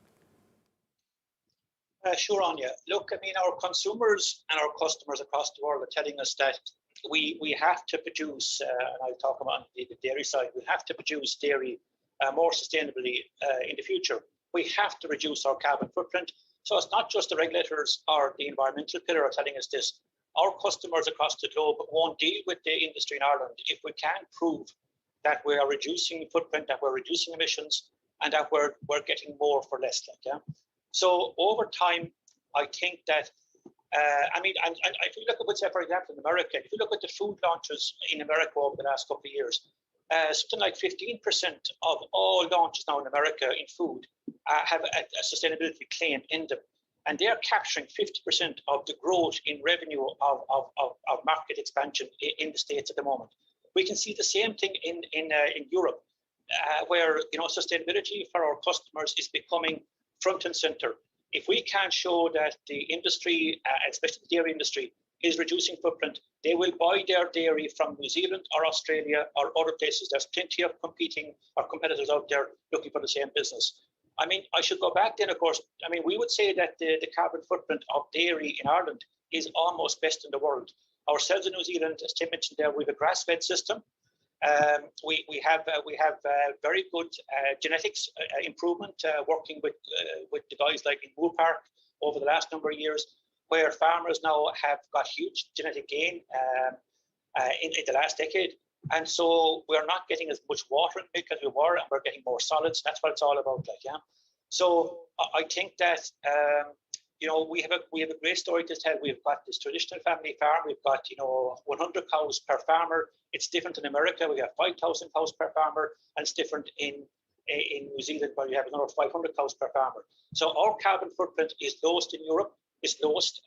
Sure, Anya. Look, our consumers and our customers across the world are telling us that we have to produce, and I'll talk about the dairy side, we have to produce dairy more sustainably in the future. We have to reduce our carbon footprint. So it's not just the regulators or the environmental pillar are telling us this. Our customers across the globe won't deal with the industry in Ireland if we can't prove that we are reducing footprint, that we're reducing emissions, and that we're getting more for less. So over time, I think that and if you look at, say, for example, in America, if you look at the food launches in America over the last couple of years, something like 15% of all launches now in America in food have a sustainability claim in them. And they are capturing 50% of the growth in revenue of market expansion in the States at the moment. We can see the same thing in Europe, where sustainability for our customers is becoming front and center. If we can't show that the industry, especially the dairy industry, is reducing footprint, they will buy their dairy from New Zealand or Australia or other places. There's plenty of competitors out there looking for the same business. I mean, I should go back then, of course. I mean, we would say that the carbon footprint of dairy in Ireland is almost best in the world. Ourselves in New Zealand, as Tim mentioned there, we have a grass-fed system. We have very good genetics improvement, working with the guys like in Moore Park over the last number of years, where farmers now have got huge genetic gain in the last decade. And so we're not getting as much water in milk as we were, and we're getting more solids. That's what it's all about, like, yeah. So I think that you know, we have a great story to tell. We've got this traditional family farm. We've got 100 cows per farmer. It's different in America. We have 5,000 cows per farmer, and it's different in New Zealand, where you have another 500 cows per farmer. So our carbon footprint is lowest in Europe. It's lowest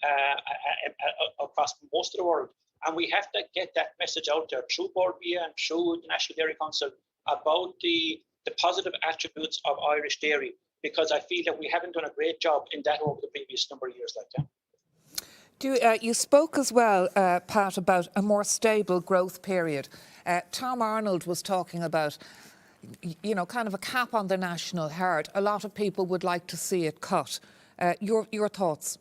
across most of the world. And we have to get that message out there through Board Via and through the National Dairy Council about the positive attributes of Irish dairy, because I feel that we haven't done a great job in that over the previous number of years. Like that. You spoke as well, Pat, about a more stable growth period. Tom Arnold was talking about, kind of a cap on the national herd. A lot of people would like to see it cut. Your thoughts?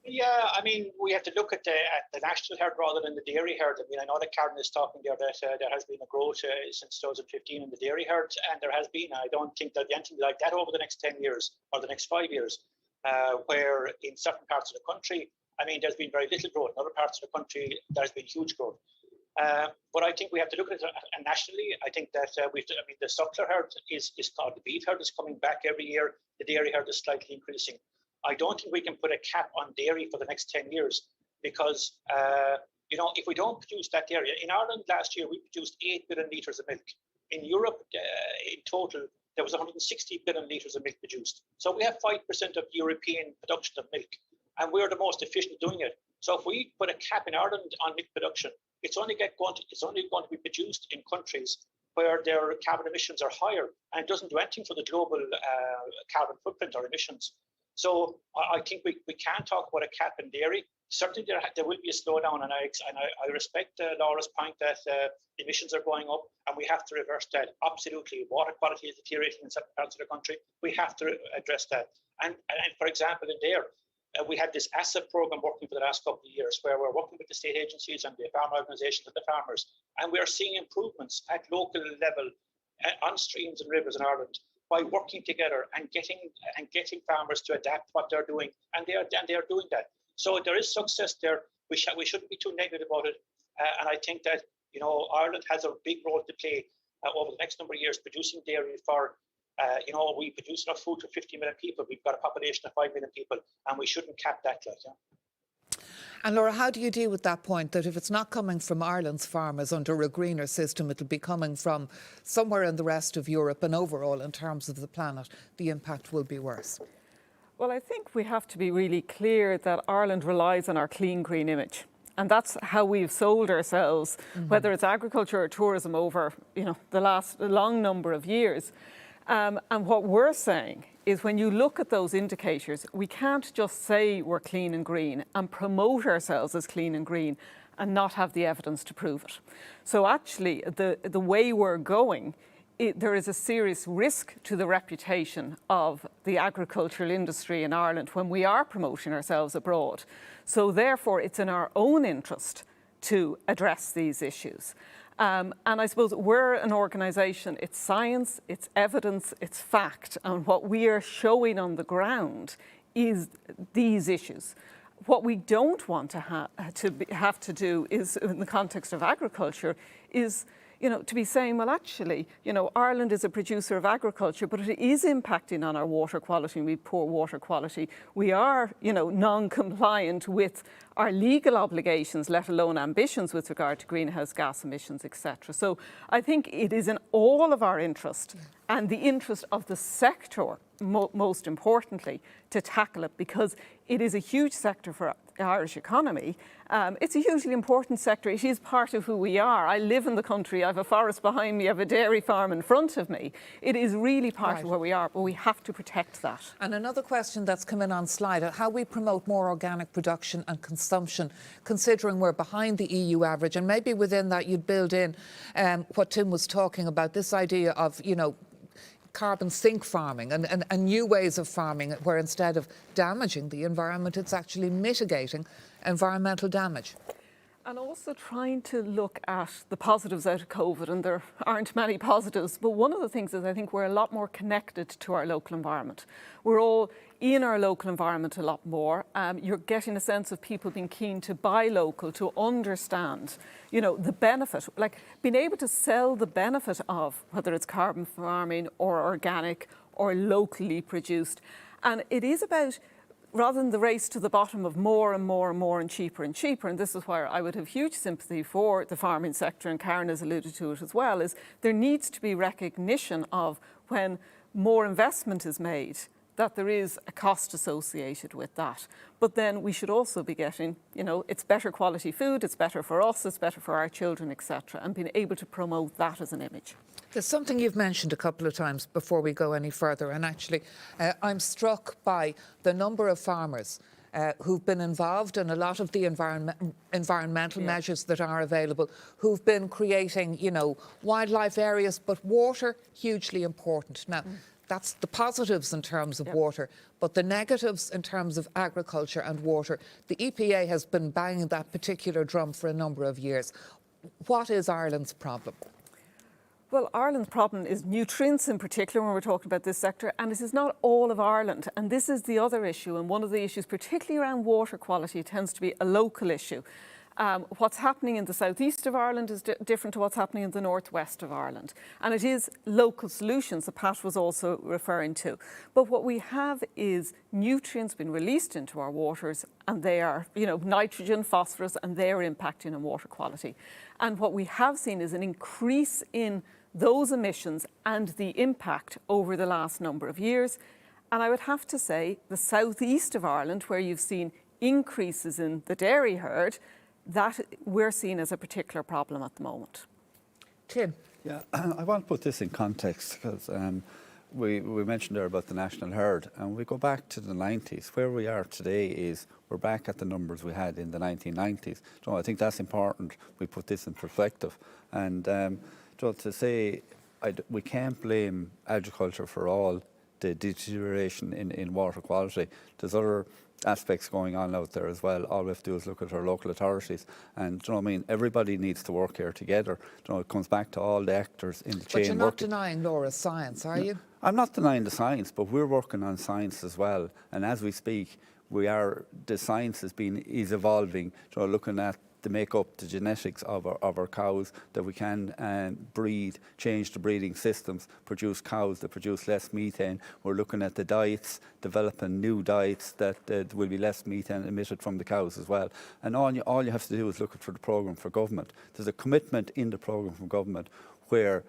Yeah, I mean, we have to look at the national herd rather than the dairy herd. I mean, I know that Karen is talking there that there has been a growth since 2015 in the dairy herd, and there has been. I don't think there'll be anything like that over the next 10 years or the next 5 years, where in certain parts of the country, I mean, there's been very little growth. In other parts of the country, there's been huge growth. But I think we have to look at it nationally. I think that the suckler herd is called, the beef herd is coming back every year. The dairy herd is slightly increasing. I don't think we can put a cap on dairy for the next 10 years because, if we don't produce that dairy, in Ireland last year, we produced 8 billion litres of milk. In Europe, in total, there was 160 billion litres of milk produced. So we have 5% of European production of milk, and we're the most efficient doing it. So if we put a cap in Ireland on milk production, it's only going to be produced in countries where their carbon emissions are higher, and it doesn't do anything for the global carbon footprint or emissions. So I think we can talk about a cap in dairy. Certainly there will be a slowdown, and I respect Laura's point that emissions are going up, and we have to reverse that. Absolutely, water quality is deteriorating in certain parts of the country. We have to address that. And for example, in there, we had this asset program working for the last couple of years, where we're working with the state agencies and the farm organisations and the farmers, and we are seeing improvements at local level on streams and rivers in Ireland, by working together and getting farmers to adapt what they're doing, and they are doing that. So there is success there. We shouldn't be too negative about it. And I think that Ireland has a big role to play over the next number of years, producing dairy for. We produce enough food for 50 million people. We've got a population of 5 million people, and we shouldn't cap that. And Laura, how do you deal with that point that if it's not coming from Ireland's farmers under a greener system, it'll be coming from somewhere in the rest of Europe, and overall in terms of the planet, the impact will be worse? Well, I think we have to be really clear that Ireland relies on our clean green image. And that's how we've sold ourselves, whether it's agriculture or tourism, over the last long number of years. And what we're saying is, when you look at those indicators, we can't just say we're clean and green and promote ourselves as clean and green and not have the evidence to prove it. So actually, the way we're going, there is a serious risk to the reputation of the agricultural industry in Ireland when we are promoting ourselves abroad. So therefore, it's in our own interest to address these issues. And I suppose we're an organisation, it's science, it's evidence, it's fact, and what we are showing on the ground is these issues. What we don't want to have to do is, in the context of agriculture, is to be saying, well, actually, Ireland is a producer of agriculture, but it is impacting on our water quality, and we have poor water quality. We are, non-compliant with our legal obligations, let alone ambitions with regard to greenhouse gas emissions, etc. So I think it is in all of our interest and the interest of the sector, most importantly, to tackle it, because it is a huge sector for the Irish economy. It's a hugely important sector. It is part of who we are. I live in the country. I have a forest behind me. I have a dairy farm in front of me. It is really part of where we are, but we have to protect that. And another question that's come in on slide, how we promote more organic production and consumption, considering we're behind the EU average, and maybe within that you'd build in what Tim was talking about, this idea of, you know, carbon sink farming and new ways of farming where instead of damaging the environment, it's actually mitigating environmental damage. And also trying to look at the positives out of COVID, and there aren't many positives, but one of the things is I think we're a lot more connected to our local environment. We're all in our local environment a lot more. You're getting a sense of people being keen to buy local, to understand, you know, the benefit, like being able to sell the benefit of whether it's carbon farming or organic or locally produced. And it is about, rather than the race to the bottom of more and more and more and cheaper, and this is where I would have huge sympathy for the farming sector, and Karen has alluded to it as well, is there needs to be recognition of when more investment is made, that there is a cost associated with that. But then we should also be getting, you know, it's better quality food, it's better for us, it's better for our children, etc., and being able to promote that as an image. There's something you've mentioned a couple of times before we go any further, and actually I'm struck by the number of farmers who've been involved in a lot of the environmental measures that are available, who've been creating, you know, wildlife areas, but water, hugely important. Now, that's the positives in terms of water, but the negatives in terms of agriculture and water, the EPA has been banging that particular drum for a number of years. What is Ireland's problem? Well, Ireland's problem is nutrients in particular when we're talking about this sector, and this is not all of Ireland. And this is the other issue, and one of the issues, particularly around water quality, tends to be a local issue. What's happening in the southeast of Ireland is different to what's happening in the northwest of Ireland. And it is local solutions that Pat was also referring to. But what we have is nutrients being released into our waters, and they are, you know, nitrogen, phosphorus, and they are impacting on water quality. And what we have seen is an increase in those emissions and the impact over the last number of years. And I would have to say the southeast of Ireland, where you've seen increases in the dairy herd, that we're seeing as a particular problem at the moment. Tim? Yeah, I want to put this in context because we mentioned there about the national herd, and we go back to the 90s. Where we are today is we're back at the numbers we had in the 1990s. So I think that's important we put this in perspective. And so to say we can't blame agriculture for all the deterioration in water quality. There's other aspects going on out there as well. All we have to do is look at our local authorities, and you know what I mean, everybody needs to work here together. You know, it comes back to all the actors in the chain. But you're not denying Laura's science, are you? I'm not denying the science, but we're working on science as well, and as we speak the science is evolving. You know, looking at to make up the genetics of our cows, that we can breed, change the breeding systems, produce cows that produce less methane. We're looking at the diets, developing new diets that will be less methane emitted from the cows as well. And all you have to do is look for the programme for government. There's a commitment in the programme from government where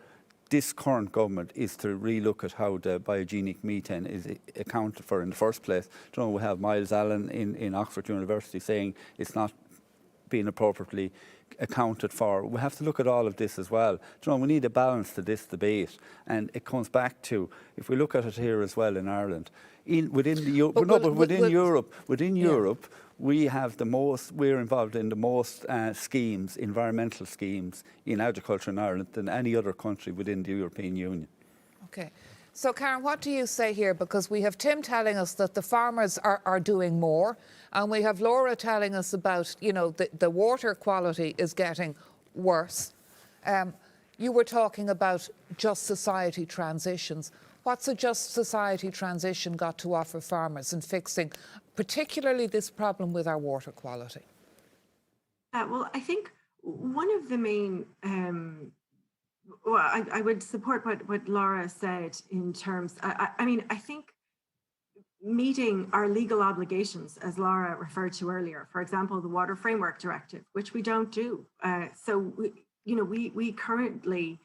this current government is to relook at how the biogenic methane is accounted for in the first place. You know, we have Miles Allen in Oxford University saying it's not being appropriately accounted for. We have to look at all of this as well. You know, we need a balance to this debate, and it comes back to, if we look at it here as well in Ireland, within Europe, we have the most. We're involved in the most schemes, environmental schemes in agriculture in Ireland than any other country within the European Union. Okay. So, Karen, what do you say here? Because we have Tim telling us that the farmers are doing more, and we have Laura telling us about, you know, the water quality is getting worse. You were talking about just society transitions. What's a just society transition got to offer farmers in fixing particularly this problem with our water quality? Well, I think one of the main I would support what Laura said in terms, I mean, I think meeting our legal obligations, as Laura referred to earlier, for example, the Water Framework Directive, which we don't do. So, we currently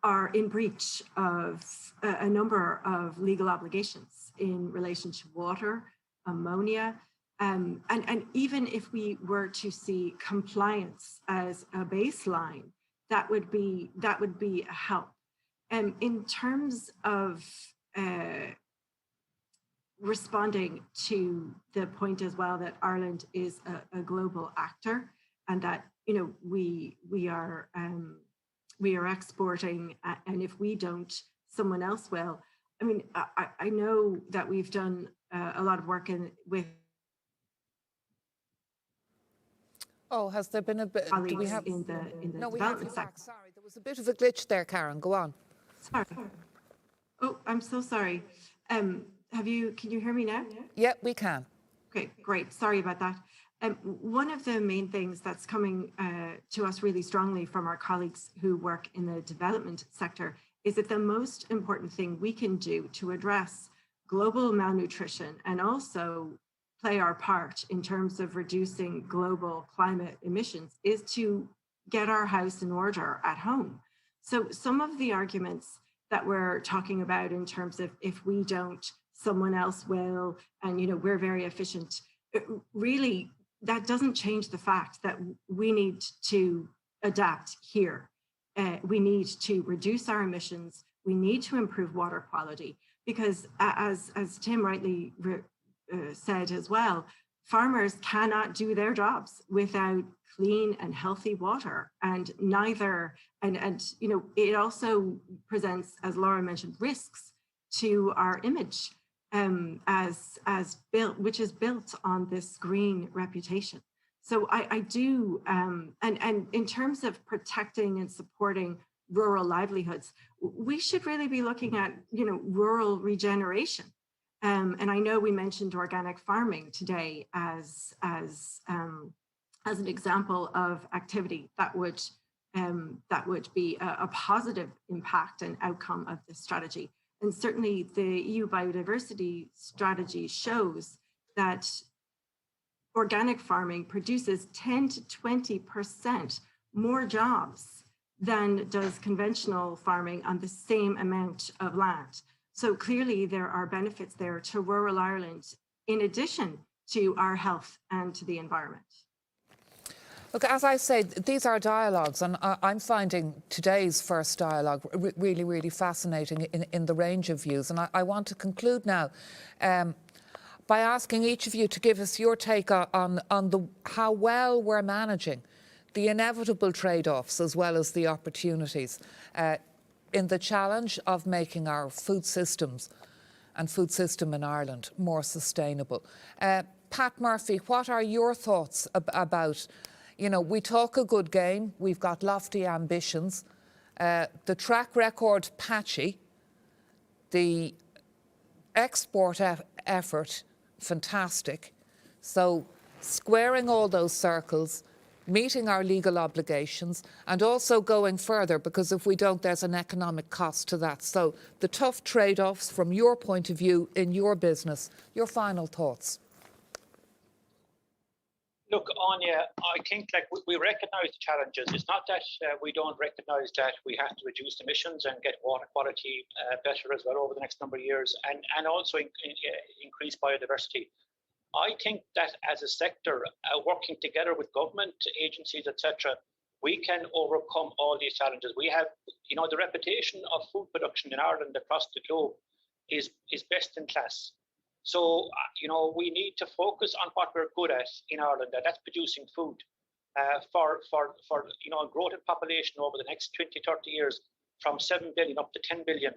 are in breach of a number of legal obligations in relation to water, ammonia, and even if we were to see compliance as a baseline, that would be a help. In terms of responding to the point as well that Ireland is a global actor, and that we are exporting, and if we don't, someone else will. I mean, I know that we've done a lot of work with. Oh, has there been a bit? Do we have in the no, we development have sector? Sorry, there was a bit of a glitch there, Karen. Go on. Sorry. Oh, I'm so sorry. Can you hear me now? Yeah, we can. Okay, great. Sorry about that. One of the main things that's coming to us really strongly from our colleagues who work in the development sector is that the most important thing we can do to address global malnutrition and also play our part in terms of reducing global climate emissions is to get our house in order at home. So some of the arguments that we're talking about in terms of if we don't, someone else will, and we're very efficient, really that doesn't change the fact that we need to adapt here. We need to reduce our emissions. We need to improve water quality because, as Tim rightly said as well, farmers cannot do their jobs without clean and healthy water, and it also presents, as Laura mentioned, risks to our image as built, which is built on this green reputation. So I do, and in terms of protecting and supporting rural livelihoods, we should really be looking at rural regeneration. And I know we mentioned organic farming today as an example of activity that would be a positive impact and outcome of this strategy. And certainly the EU biodiversity strategy shows that organic farming produces 10 to 20% more jobs than does conventional farming on the same amount of land. So clearly there are benefits there to rural Ireland, in addition to our health and to the environment. Look, as I say, these are dialogues, and I'm finding today's first dialogue really, really fascinating in the range of views. And I want to conclude now by asking each of you to give us your take on how well we're managing the inevitable trade-offs as well as the opportunities in the challenge of making our food systems and food system in Ireland more sustainable. Pat Murphy, what are your thoughts about, we talk a good game, we've got lofty ambitions, the track record patchy, the export effort fantastic. So squaring all those circles, meeting our legal obligations, and also going further, because if we don't, there's an economic cost to that. So the tough trade-offs from your point of view in your business, your final thoughts. Look, Anya, I think we recognise the challenges. It's not that we don't recognise that we have to reduce emissions and get water quality better as well over the next number of years, and also increase biodiversity. I think that as a sector, working together with government agencies, etc., we can overcome all these challenges. We have, the reputation of food production in Ireland across the globe is best in class. So, we need to focus on what we're good at in Ireland, and that's producing food for growth in population over the next 20, 30 years from 7 billion up to 10 billion.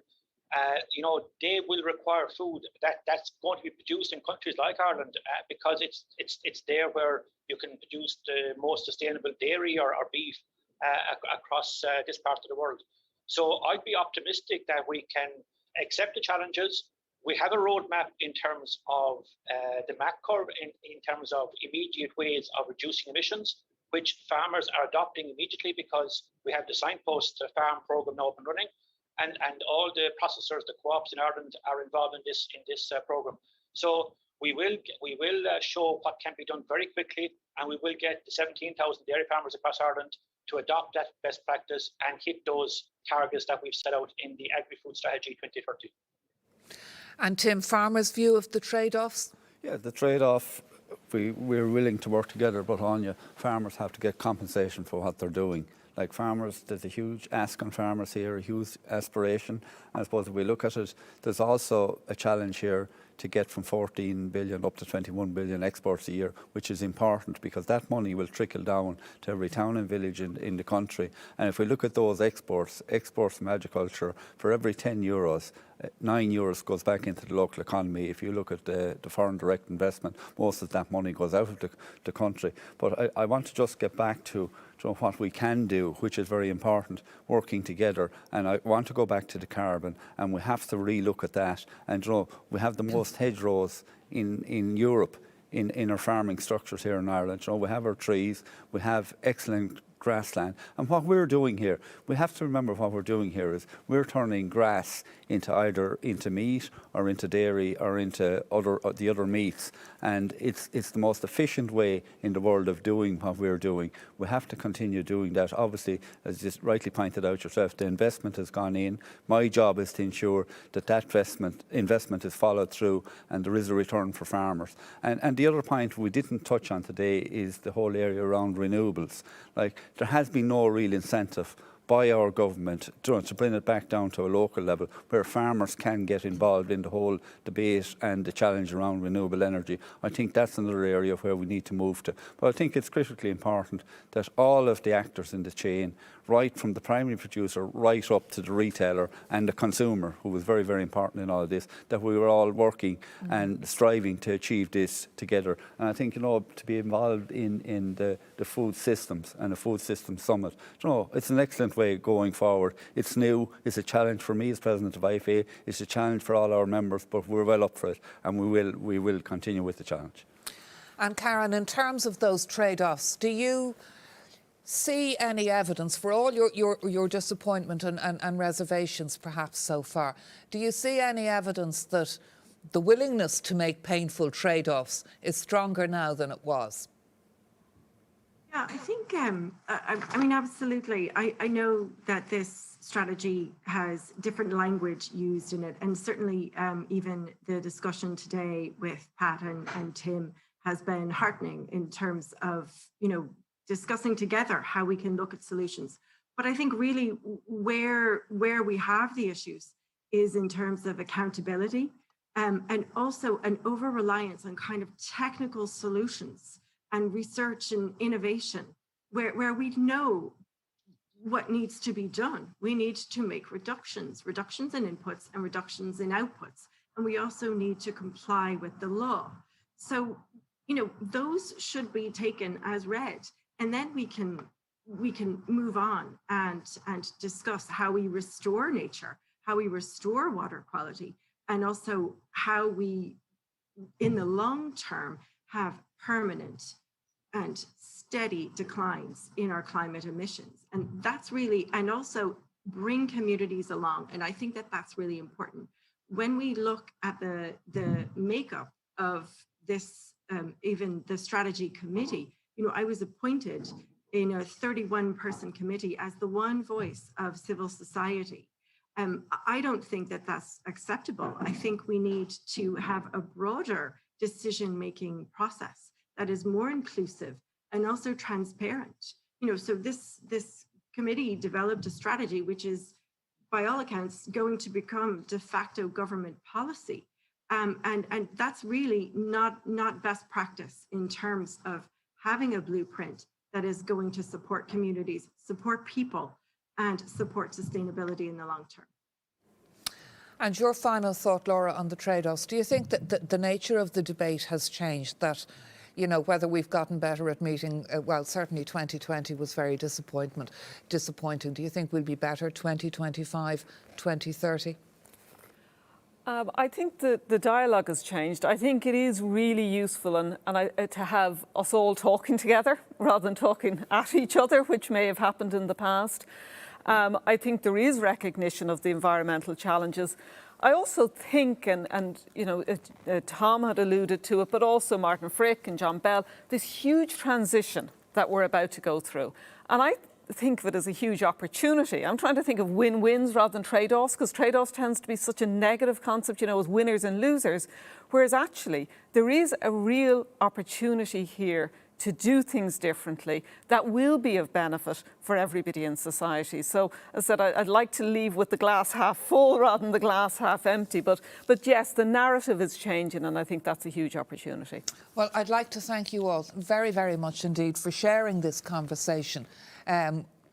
They will require food that's going to be produced in countries like Ireland because it's there where you can produce the most sustainable dairy or beef across this part of the world. So I'd be optimistic that we can accept the challenges. We have a roadmap in terms of the MAC curve, in terms of immediate ways of reducing emissions, which farmers are adopting immediately because we have the Signpost Farm program now up and running. And all the processors, the co-ops in Ireland are involved in this program. So we will show what can be done very quickly, and we will get the 17,000 dairy farmers across Ireland to adopt that best practice and hit those targets that we've set out in the Agri-Food Strategy 2030. And Tim, farmers' view of the trade-offs? Yeah, the trade-off, we're willing to work together, but Anya, farmers have to get compensation for what they're doing. Like farmers, there's a huge ask on farmers here, a huge aspiration. And I suppose if we look at it, there's also a challenge here to get from 14 billion up to 21 billion exports a year, which is important because that money will trickle down to every town and village in the country. And if we look at those exports from agriculture, for every 10 euros, 9 euros goes back into the local economy. If you look at the foreign direct investment, most of that money goes out of the country. But I want to just get back to what we can do, which is very important, working together. And I want to go back to the carbon, and we have to relook at that. And we have the most hedgerows in Europe in our farming structures here in Ireland. We have our trees, we have excellent grassland. And what we're doing here, we have to remember what we're doing here is we're turning grass into either into meat or into dairy or into the other meats. And it's the most efficient way in the world of doing what we're doing. We have to continue doing that. Obviously, as you rightly pointed out yourself, the investment has gone in. My job is to ensure that investment is followed through and there is a return for farmers. And the other point we didn't touch on today is the whole area around renewables. Like, there has been no real incentive by our government to bring it back down to a local level where farmers can get involved in the whole debate and the challenge around renewable energy. I think that's another area where we need to move to. But I think it's critically important that all of the actors in the chain, right from the primary producer right up to the retailer and the consumer, who was very, very important in all of this, that we were all working and striving to achieve this together. And I think, to be involved in the food systems and the food systems summit, it's an excellent way going forward. It's new, it's a challenge for me as president of IFA, it's a challenge for all our members, but we're well up for it and we will continue with the challenge. And Karen, in terms of those trade-offs, do you see any evidence, for all your disappointment and reservations perhaps so far, do you see any evidence that the willingness to make painful trade-offs is stronger now than it was? Yeah, I think, I mean, absolutely. I know that this strategy has different language used in it, and certainly even the discussion today with Pat and Tim has been heartening in terms of, discussing together how we can look at solutions. But I think really where we have the issues is in terms of accountability and also an over-reliance on kind of technical solutions and research and innovation, where we know what needs to be done. We need to make reductions in inputs and reductions in outputs. And we also need to comply with the law. So, those should be taken as read. And then we can move on and discuss how we restore nature, how we restore water quality, and also how we, in the long term, have permanent and steady declines in our climate emissions. And that's really, and also bring communities along. And I think that that's really important. When we look at the makeup of this, even the strategy committee, I was appointed in a 31-person committee as the one voice of civil society. I don't think that that's acceptable. I think we need to have a broader decision-making process that is more inclusive and also transparent. So this committee developed a strategy which is, by all accounts, going to become de facto government policy. And that's really not best practice in terms of having a blueprint that is going to support communities, support people, and support sustainability in the long term. And your final thought, Laura, on the trade-offs. Do you think that the nature of the debate has changed, that, whether we've gotten better at meeting, well, certainly 2020 was very disappointing. Do you think we'll be better 2025, 2030? I think the dialogue has changed. I think it is really useful to have us all talking together rather than talking at each other, which may have happened in the past. I think there is recognition of the environmental challenges. I also think, Tom had alluded to it, but also Martin Frick and John Bell, this huge transition that we're about to go through. And think of it as a huge opportunity. I'm trying to think of win-wins rather than trade-offs, because trade-offs tends to be such a negative concept, as winners and losers, whereas actually there is a real opportunity here to do things differently that will be of benefit for everybody in society. So as I said, I'd like to leave with the glass half full rather than the glass half empty, but yes, the narrative is changing, and I think that's a huge opportunity. Well, I'd like to thank you all very, very much indeed for sharing this conversation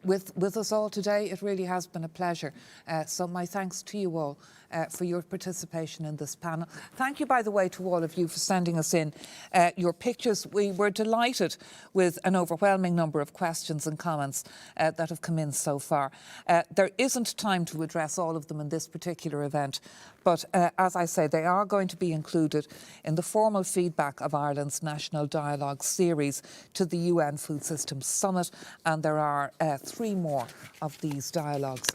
with us all today. It really has been a pleasure. So my thanks to you all for your participation in this panel. Thank you, by the way, to all of you for sending us in your pictures. We were delighted with an overwhelming number of questions and comments that have come in so far. There isn't time to address all of them in this particular event, but as I say, they are going to be included in the formal feedback of Ireland's National Dialogue series to the UN Food Systems Summit, and there are 3 more of these dialogues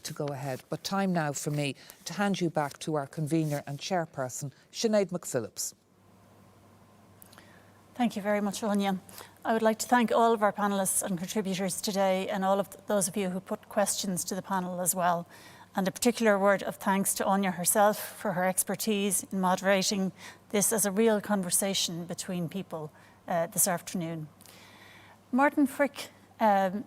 to go ahead. But time now for me to hand you back to our convener and chairperson, Sinead McPhillips. Thank you very much, Anya. I would like to thank all of our panellists and contributors today, and all of those of you who put questions to the panel as well. And a particular word of thanks to Anya herself for her expertise in moderating this as a real conversation between people this afternoon. Martin Frick,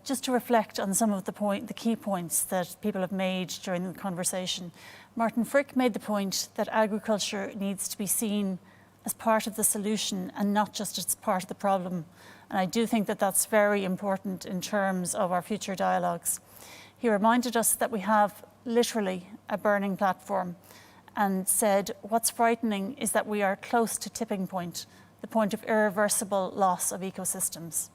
just to reflect on some of the key points that people have made during the conversation. Martin Frick made the point that agriculture needs to be seen as part of the solution and not just as part of the problem. And I do think that that's very important in terms of our future dialogues. He reminded us that we have literally a burning platform, and said what's frightening is that we are close to tipping point, the point of irreversible loss of ecosystems.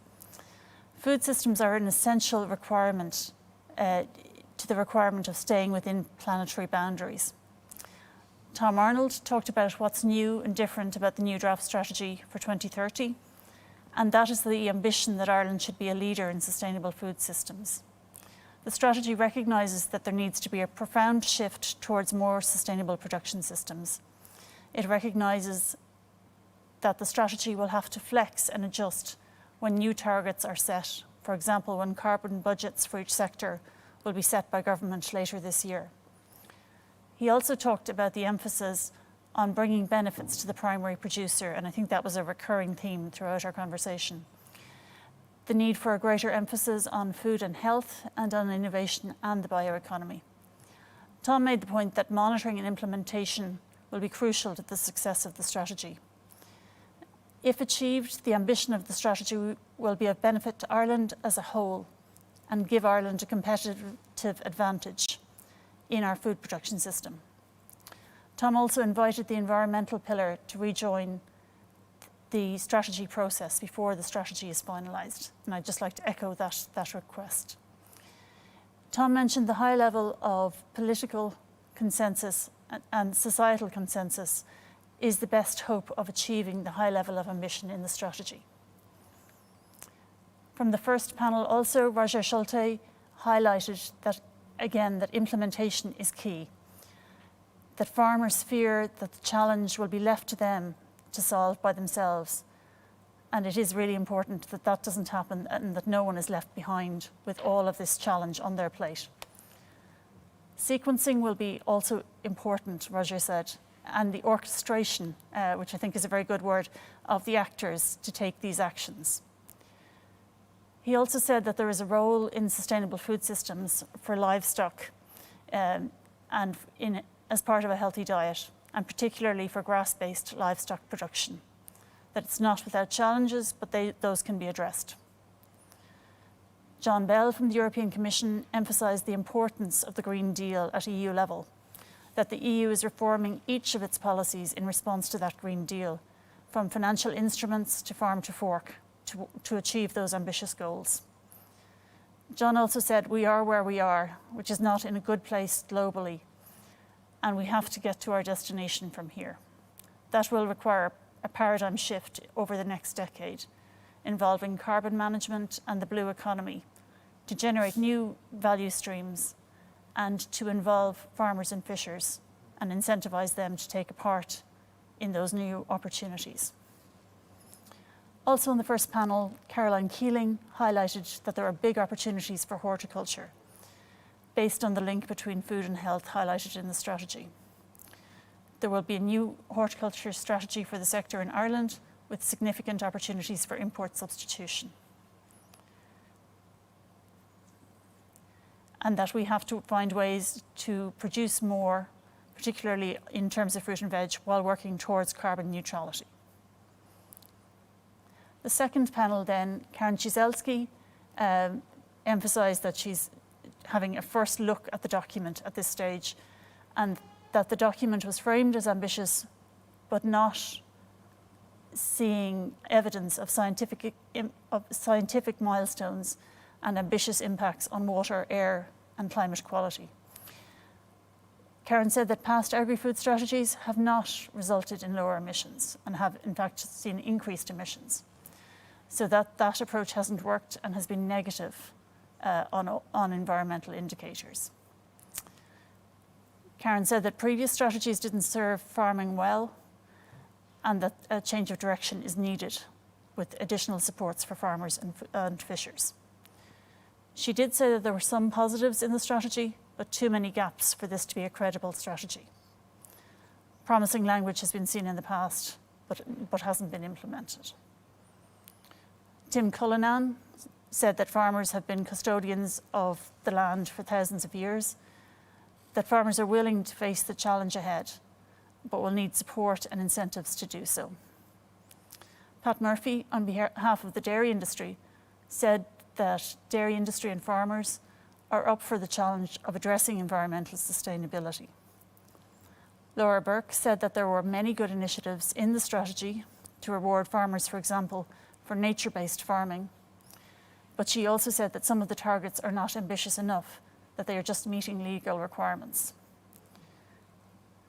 Food systems are an essential requirement to the requirement of staying within planetary boundaries. Tom Arnold talked about what's new and different about the new draft strategy for 2030, and that is the ambition that Ireland should be a leader in sustainable food systems. The strategy recognises that there needs to be a profound shift towards more sustainable production systems. It recognises that the strategy will have to flex and adjust when new targets are set, for example, when carbon budgets for each sector will be set by government later this year. He also talked about the emphasis on bringing benefits to the primary producer, and I think that was a recurring theme throughout our conversation. The need for a greater emphasis on food and health and on innovation and the bioeconomy. Tom made the point that monitoring and implementation will be crucial to the success of the strategy. If achieved, the ambition of the strategy will be of benefit to Ireland as a whole and give Ireland a competitive advantage in our food production system. Tom also invited the environmental pillar to rejoin the strategy process before the strategy is finalised, and I'd just like to echo that request. Tom mentioned the high level of political consensus and societal consensus is the best hope of achieving the high level of ambition in the strategy. From the first panel also, Roger Schulte highlighted that, again, that implementation is key, that farmers fear that the challenge will be left to them to solve by themselves. And it is really important that that doesn't happen and that no one is left behind with all of this challenge on their plate. Sequencing will be also important, Roger said, and the orchestration, which I think is a very good word, of the actors to take these actions. He also said that there is a role in sustainable food systems for livestock and as part of a healthy diet, and particularly for grass-based livestock production. That it's not without challenges, but those can be addressed. John Bell from the European Commission emphasised the importance of the Green Deal at EU level, that the EU is reforming each of its policies in response to that Green Deal, from financial instruments to farm to fork, to achieve those ambitious goals. John also said we are where we are, which is not in a good place globally, and we have to get to our destination from here. That will require a paradigm shift over the next decade, involving carbon management and the blue economy to generate new value streams and to involve farmers and fishers and incentivise them to take a part in those new opportunities. Also on the first panel, Caroline Keeling highlighted that there are big opportunities for horticulture based on the link between food and health highlighted in the strategy. There will be a new horticulture strategy for the sector in Ireland with significant opportunities for import substitution. And that we have to find ways to produce more, particularly in terms of fruit and veg, while working towards carbon neutrality. The second panel then, Karen Ciesielski emphasised that she's having a first look at the document at this stage, and that the document was framed as ambitious, but not seeing evidence of scientific milestones and ambitious impacts on water, air and climate quality. Karen said that past agri-food strategies have not resulted in lower emissions and have in fact seen increased emissions. So that approach hasn't worked and has been negative on environmental indicators. Karen said that previous strategies didn't serve farming well and that a change of direction is needed with additional supports for farmers and fishers. She did say that there were some positives in the strategy, but too many gaps for this to be a credible strategy. Promising language has been seen in the past, but hasn't been implemented. Tim Cullinan said that farmers have been custodians of the land for thousands of years, that farmers are willing to face the challenge ahead, but will need support and incentives to do so. Pat Murphy, on behalf of the dairy industry, said that dairy industry and farmers are up for the challenge of addressing environmental sustainability. Laura Burke said that there were many good initiatives in the strategy to reward farmers, for example, for nature-based farming, but she also said that some of the targets are not ambitious enough, that they are just meeting legal requirements.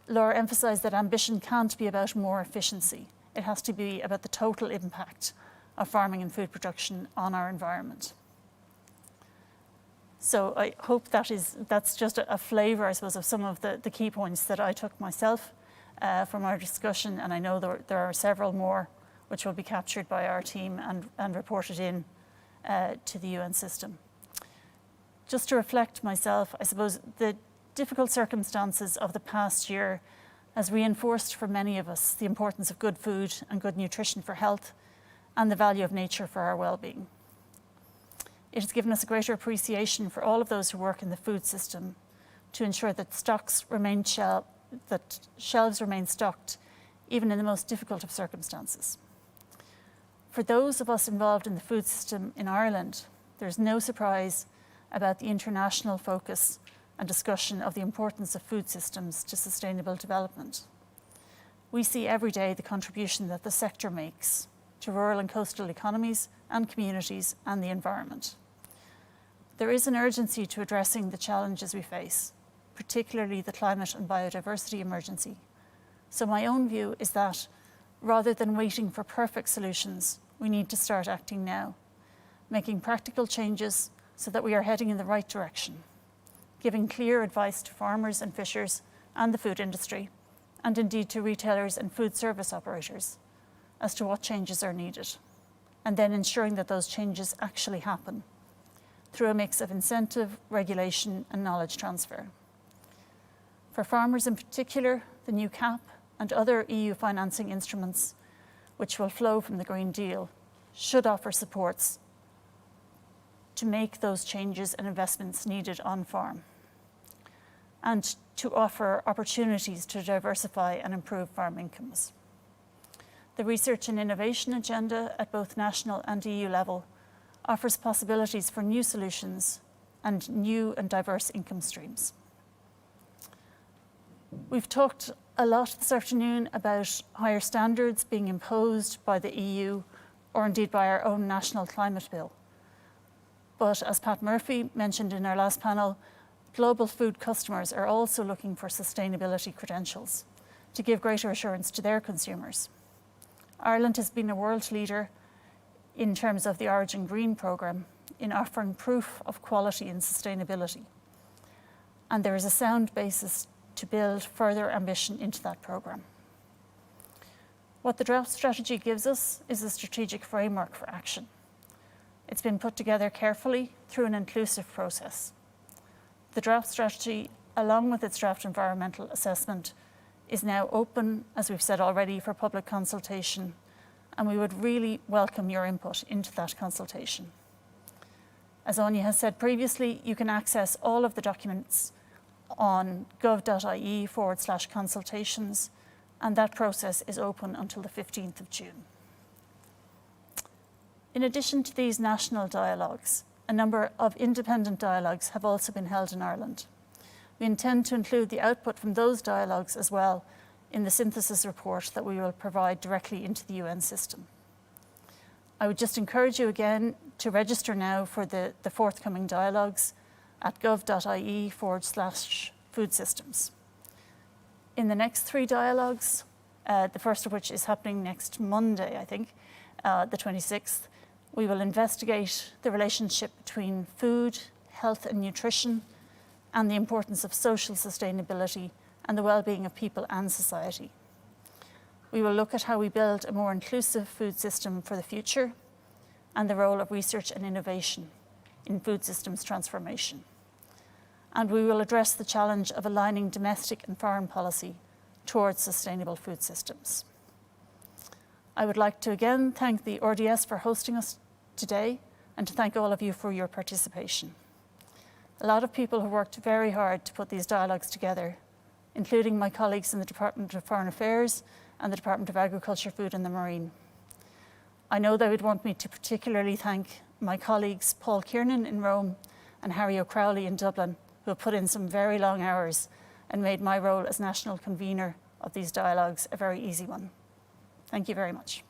Laura emphasised that ambition can't be about more efficiency. It has to be about the total impact of farming and food production on our environment. So I hope that's just a flavour, I suppose, of some of the key points that I took myself from our discussion, and I know there are several more which will be captured by our team and reported in to the UN system. Just to reflect myself, I suppose the difficult circumstances of the past year has reinforced for many of us the importance of good food and good nutrition for health and the value of nature for our well-being. It has given us a greater appreciation for all of those who work in the food system to ensure that shelves remain stocked even in the most difficult of circumstances. For those of us involved in the food system in Ireland, there's no surprise about the international focus and discussion of the importance of food systems to sustainable development. We see every day the contribution that the sector makes to rural and coastal economies and communities and the environment. There is an urgency to addressing the challenges we face, particularly the climate and biodiversity emergency. So my own view is that rather than waiting for perfect solutions, we need to start acting now, making practical changes so that we are heading in the right direction, giving clear advice to farmers and fishers and the food industry, and indeed to retailers and food service operators as to what changes are needed, and then ensuring that those changes actually happen through a mix of incentive, regulation and knowledge transfer. For farmers in particular, the new CAP and other EU financing instruments which will flow from the Green Deal should offer supports to make those changes and investments needed on farm, and to offer opportunities to diversify and improve farm incomes. The research and innovation agenda at both national and EU level offers possibilities for new solutions and new and diverse income streams. We've talked a lot this afternoon about higher standards being imposed by the EU or indeed by our own national climate bill. But as Pat Murphy mentioned in our last panel, global food customers are also looking for sustainability credentials to give greater assurance to their consumers. Ireland has been a world leader in terms of the Origin Green programme in offering proof of quality and sustainability. And there is a sound basis to build further ambition into that programme. What the draft strategy gives us is a strategic framework for action. It's been put together carefully through an inclusive process. The draft strategy, along with its draft environmental assessment, is now open, as we've said already, for public consultation, and we would really welcome your input into that consultation. As Anya has said previously, you can access all of the documents on gov.ie/consultations, and that process is open until the 15th of June. In addition to these national dialogues, a number of independent dialogues have also been held in Ireland. We intend to include the output from those dialogues as well in the synthesis report that we will provide directly into the UN system. I would just encourage you again to register now for the forthcoming dialogues at gov.ie/food systems. In the next 3 dialogues, the first of which is happening next Monday, I think, the 26th, we will investigate the relationship between food, health and nutrition, and the importance of social sustainability and the well-being of people and society. We will look at how we build a more inclusive food system for the future and the role of research and innovation in food systems transformation. And we will address the challenge of aligning domestic and foreign policy towards sustainable food systems. I would like to again thank the RDS for hosting us today and to thank all of you for your participation. A lot of people have worked very hard to put these dialogues together, including my colleagues in the Department of Foreign Affairs and the Department of Agriculture, Food and the Marine. I know they would want me to particularly thank my colleagues Paul Kiernan in Rome and Harry O'Crowley in Dublin, who have put in some very long hours and made my role as national convener of these dialogues a very easy one. Thank you very much.